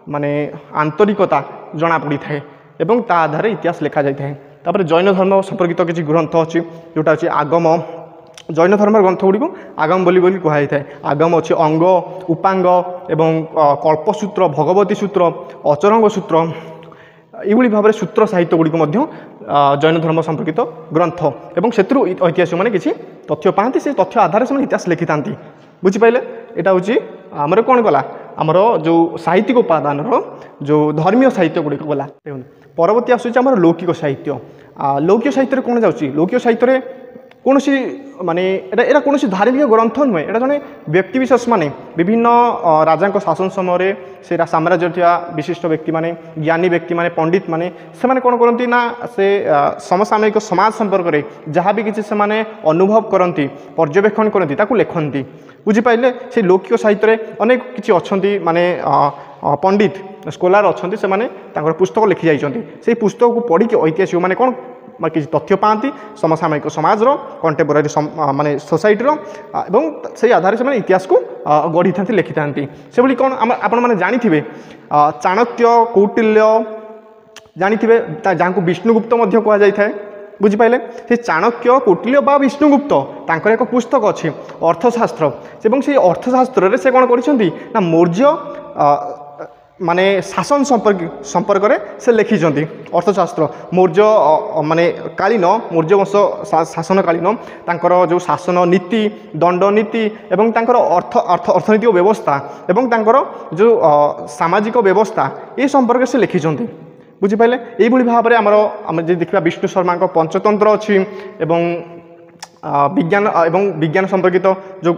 [SPEAKER 1] माने आंतरिकता जना पड़ी थाए एवं ता आधार इतिहास लिखा जाए। तापर जैन धर्म संपर्कित किसी ग्रंथ अच्छी जोटा अच्छी आगम जैन धर्म ग्रंथ गुड़ी आगम बोली कहुई थाए। आगम अच्छी अंग उपांग एवं कल्पसूत्र भगवती सूत्र अचरंग सूत्र ये भाव में सूत्र साहित्य गुड़िक जैन धर्म संपर्कित ग्रंथ एवं से ऐतिहासिक मैंने किसी तथ्य पाती से तथ्य आधार से इतिहास लिखि था बुझिपारे। यहाँ हूँ आमर कौन गला आमर जो साहित्यिक उपादान जो धर्मीय साहित्य गुड़िक गला। परवर्ती आसुच्छे लौकिक साहित्य। लौकिक साहित्य कौन जाऊँगी लौकिक साहित्य कौन सी माने एटा कौन धार्मिक ग्रंथ नुहे एटा जड़े व्यक्तिशेष माने विभिन्न राजा शासन समय से साम्राज्य थी विशिष्ट व्यक्ति माने ज्ञानी व्यक्ति माने पंडित माने से माने कौन करती ना से समसामयिक समाज संपर्क में जहाँ भी किसी से माने अनुभव करती पर्यवेक्षण करती ताकू लिखती बुझिपारे। से लौकिक साहित्य अनेक किसी अच्छा माने पंडित स्कॉलर अच्छा से माने पुस्तक लिखि जाइछन्ति से पुस्तक को पढ़ी ऐतिहासिक माने कौन किसी तथ्य पाती समसामयिक समाज कंटेम्पोरारी माने सोसाइटी एवं से आधार से इतिहास को गढ़ी था लिखि था से भली कौन आपण मैंने जानी चाणक्य कौटिल्य जानी जहाँ को विष्णुगुप्त कह जाए बुझिपारे। से चाणक्य कौटिल्य बा विष्णुगुप्त तांकर एक पुस्तक अच्छी अर्थशास्त्र एवं से अर्थशास्त्र से कौन कर मौर्य माने शासन संपर्क में से लिखिं अर्थशास्त्र मौर्य माने कालीन मौर्य वंश शासन कालीन तांकर जो शासन नीति दंड नीति एवं तांकर अर्थनैतिक व्यवस्था एवं तांकर जो सामाजिक व्यवस्था ये संपर्क से लिखिं बुझिपारे। ये भाव में आम देखा विष्णु शर्मा पंचतंत्र अच्छी एवं विज्ञान एवं विज्ञान संपर्कित जो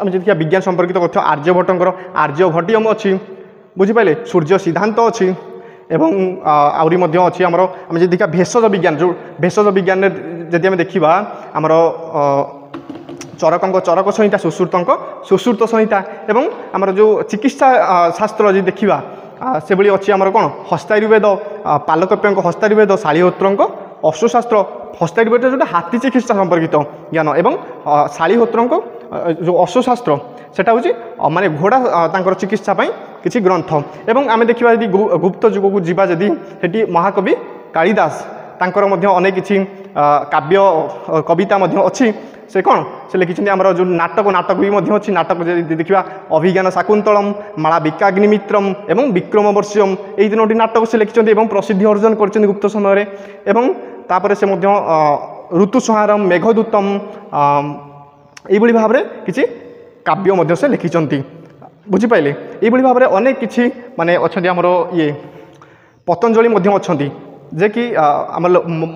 [SPEAKER 1] देखा विज्ञान संपर्कित तथ्य आर्यभट्टर आर्यभट्टियम अच्छी बुझिपारे। सूर्य सिद्धांत अच्छी एवं आहरी अच्छी आमर आम देखा भेषज विज्ञान जो भेषज विज्ञान जदि आम देखा आमर चरक चरक संहिता सुश्रुत संहिता एवं आमर जो चिकित्सा शास्त्र जी देखा से भली अच्छी आमर कौन हस्तायुर्वेद पालकप्य हस्तायुर्वेद शालीहोत्र अश्वशास्त्र हस्तायुर्वेद जो हाथी चिकित्सा संपर्कित ज्ञान एवं शालीहोत्र जो अश्वशास्त्र सेटा हूँ माने घोड़ा तांकर चिकित्सा किसी ग्रंथ एवं आम देखा यदि गुप्त जुग को जीवा जदि सेठी महाकवि कालिदास तांकर अनेक किसी काव्य कविता अच्छी से कौन से लिखिं आमर जो नाटक भी अच्छी नाटक देखा अभिज्ञान शाकुंतलम माला विकाग्निमित्रम एवं विक्रमवर्ष्यम यही तीनोटी नाटक से लिखिं एवं प्रसिद्धि अर्जन कर गुप्त समय एवं तापर से ऋतुसंहारम मेघदूतम ये भाव में किसी काव्य से लिखिं बुझिपारे। ये भाव में अनेक किसी माने अच्छा आमर ये पतंजलि अच्छा जे कि आम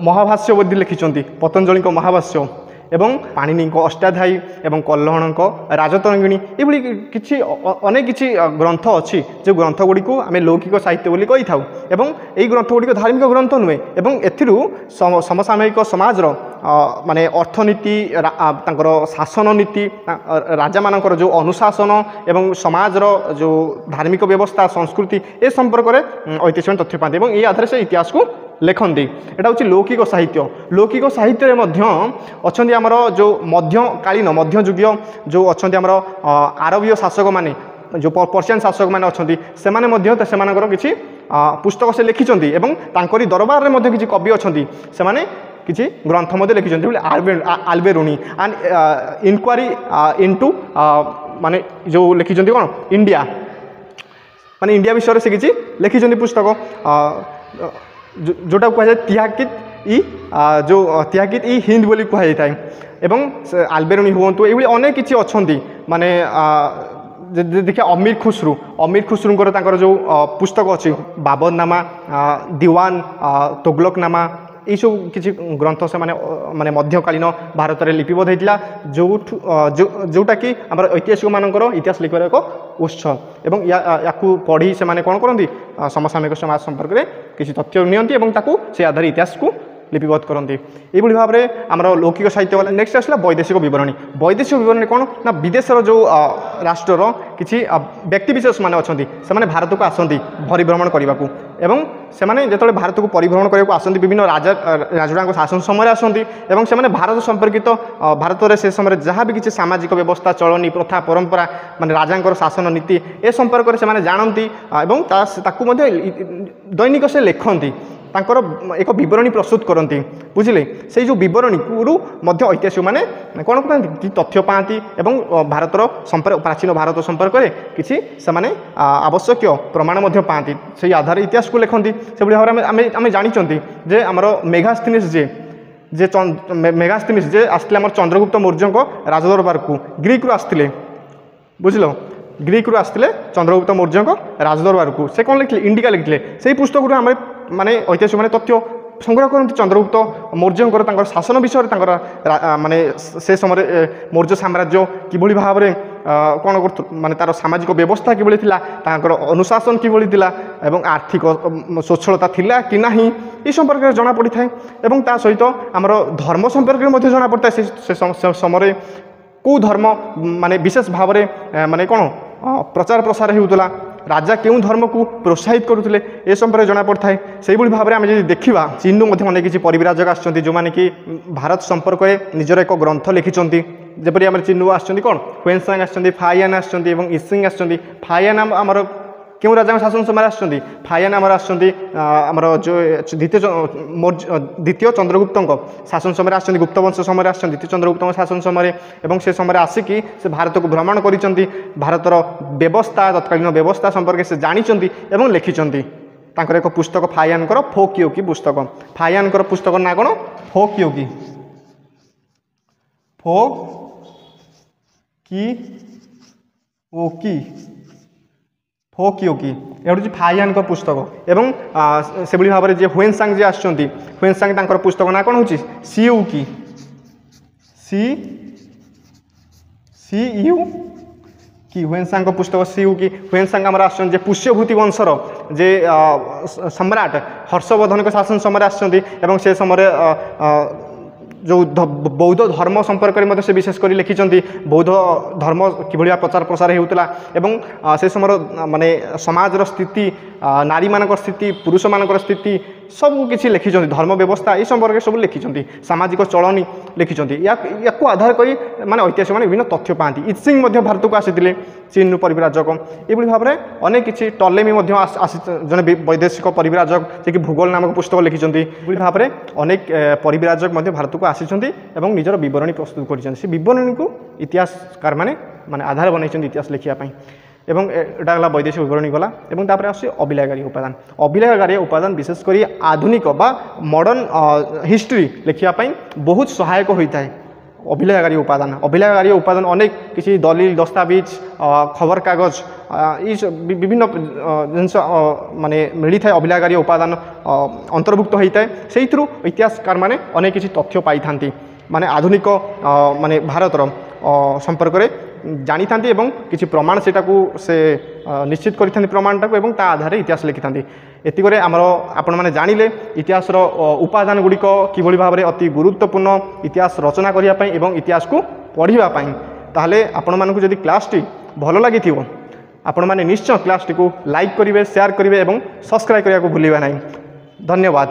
[SPEAKER 1] महाभाष्य बोली लिखिं पतंजलि महाभाष्य एवं पाणिनि अष्टाध्यायी एवं कल्लहण राजतरंगिणी ये किसी अनेक किसी ग्रंथ अच्छी जो ग्रंथ गुड़ी को आम लौकिक साहित्य बोली कही था एवं यही ग्रंथ गुड़ी धार्मिक ग्रंथ नुहे एवं एथिरू समसामयिक समाज माने अर्थनीति शासन नीति राजा मानकर जो अनुशासन एवं समाज जो धार्मिक व्यवस्था संस्कृति ए संपर्क में ऐतिहासिक तथ्य पाते ये आधार से इतिहास को लेखती एटा हूँ लौकिक साहित्य। लौकिक साहित्य अच्छा आमर जो मध्यकालीन मध्ययुगीय जो अच्छा आमर आरबीय शासक मैंने जो पर्शियन शासक मैंने अच्छा से किसी पुस्तक से लिखिं एवं तांकरी दरबार में किसी कवि अच्छा से किसी ग्रंथ लिखिं आल्बेरुनी एंड इनक्वारी इनटू माने जो लिखिं कौन इंडिया माने इंडिया विषय से किसी लिखिं पुस्तक जोटा कहुए तिहाकित इ जो तिहाकित इ हिंद बोली कहुए था एवं आल्बेरुनी हूँ ये अनेक किसी अच्छा माने देखिए अमीर खुसरू जो पुस्तक अच्छी बाबरनामा दीवान तुगलकनामा ये सब किसी ग्रंथ से माने मध्यकालीन भारत में लिपिबद्ध होता जोटा कि आम ऐतिहासिक मानकर इतिहास लिखार एक उत्स एवं या पढ़ी से कौन करती समसामयिक समाज संपर्क में किसी तथ्य नियंती से आधार इतिहास को लिपिबद्ध करती ये भाव में आम लौकिक साहित्य वाला। नेक्स्ट आसला वैदेशिक बरणी। वैदेशिक बरणी कौन ना विदेशर जो राष्ट्र किसी व्यक्तिविशेष मैंने अच्छा से भारत को आसती परिभ्रमण करने को एवं से जो भारत को परिभ्रमण करने को आसती विभिन्न राजा शासन समय आसती और से भारत संपर्कित भारत में से समय जहाँ भी किसी सामाजिक व्यवस्था चलनी प्रथा परंपरा माने राजा शासन नीति ए संपर्क से जानती दैनिक से लिखती तांकर एक बरणी प्रस्तुत करती बुझिले से जो बरणी रु ऐतिहासिक माने कौन करती तथ्य पाती एवं भारतर प्राचीन भारत संपर्क में किसी से आवश्यक प्रमाण पाती से आधार इतिहास को लिखती से भाव में आम जानी जे आमर मेघास्थिनिस जे मेघास्थिनिस जे आसते आम चंद्रगुप्त मौर्य राजदरबार को ग्रीक रु आसते बुझल ग्रीक रु आसते चंद्रगुप्त मौर्य राजदरबार को से कौन लिखते इंडिका लिखते से पुस्तक आम माने ऐतिहासिक माने तथ्य संग्रह करते चंद्रगुप्त मौर्य शासन विषय माने से समय मौर्य साम्राज्य किभली भाव में कौन कर माने तार सामाजिक व्यवस्था किभली थिला अनुशासन किभली थिला एवं आर्थिक स्वच्छलता थिला कि नाही ये संपर्क में जना पड़ी थाए एवं ता सहित आमर धर्म संपर्क में जना पड़ता है से समय को धर्म माने विशेष भाव में माने कौन प्रचार प्रसार होता राजा क्यों धर्म को प्रोत्साहित करुले ए संपर्क जना पड़ता है से भाव में आम जो देखा चीन अनेक किसी परिव्राजक आसछन्ति जो माने कि भारत संपर्क में निजर एक ग्रंथ लिखिं जपरी आम चीन आसछन्ति कौन ह्वेनसांग आसछन्ति फायान आसछन्ति एवं इसिंग आसछन्ति फायान आमर क्यों राजा शासन समय आसछन्ति फायान आमर आसछन्ति आमर जो द्वितीय चंद्रगुप्त शासन समय आसछन्ति गुप्तवंश समय आसछन्ति द्वितीय चंद्रगुप्त शासन समय एवं से समय आसिकी से भारत को भ्रमण करिसन्ति भारतर व्यवस्था तत्कालीन व्यवस्था संपर्क से जानिसन्ति एवं लिखिसन्ति तांकर एक पुस्तक फायानकर फोकियोकी पुस्तक फायानकर पुस्तक ना कौन फोकियोकी फोकियोकी ये हूँ फायान पुस्तक एवं से भाव में ह्वेनसांग जी आसछन्ति ह्वेनसांग तांकर पुस्तक ना कौन होची सीयूकी कि ह्वेनसांग पुस्तक सीयूकी ह्वेनसांग आमर आसछन्ति पुष्यभूति वंशर जे सम्राट हर्षवर्धन शासन समय आसछन्ति एवं से समय जो बौद्ध धर्म संपर्क में से विशेषकर लिखिं बौद्ध धर्म किभली प्रचार प्रसार होता एवं से समय माने समाजर स्थिति नारी मान स्थिति पुरुष मान स्थिति सब किसी लिखिं धर्म व्यवस्था ये संपर्क सब लिखिं सामाजिक चलनी लिखिं या आधार कर माने ऐतिहासिक माने विभिन्न तथ्य पाती इत्सिंग भारत को आसी चीन परिव्राजक ये भाव में अनेक किसी टलेमी जड़े वैदेशिक परिव्राजक जे भूगोल नामक पुस्तक लिखिं भाव में अनेक परिव्राजक भारत को आसी निजर बरणी प्रस्तुत कररणी को इतिहासकार माने आधार बनई इतिहास लिखापी एवं एटा गला वैदेशिक बरणी गला एवं तापर आसी अभिलेखगारी उपादान। अभिलेखगारी उपादान विशेषकर आधुनिक बा मॉडर्न हिस्ट्री लिखापी बहुत सहायक होता है। अभिलेखगारी उपादान अनेक किसी दलिल दस्तावेज खबर कागज ये विभिन्न जिनस माने मिली था अभिलेखगारी उपादान अंतर्भुक्त होता है से इतिहासकार माने अनेक किसी तथ्य पाई था माने आधुनिक माने भारतर संपर्क में जानी था एवं किसी प्रमाण से निश्चित करि प्रमाणटा को एवं ता आधार इतिहास लिखि था एतिक आमर आपण मैंने जानिले इतिहास उपादान गुड़िक किभली भाव में अति गुरुत्वपूर्ण इतिहास रचना करने एवं इतिहास को पढ़ापी ताहले आपण मानकु जदि क्लासटी भल लगी आपण मैंने निश्चय क्लासटी को लाइक करेंगे शेयर करेंगे एवं सब्सक्राइब करने को भूलिबा नहीं। धन्यवाद।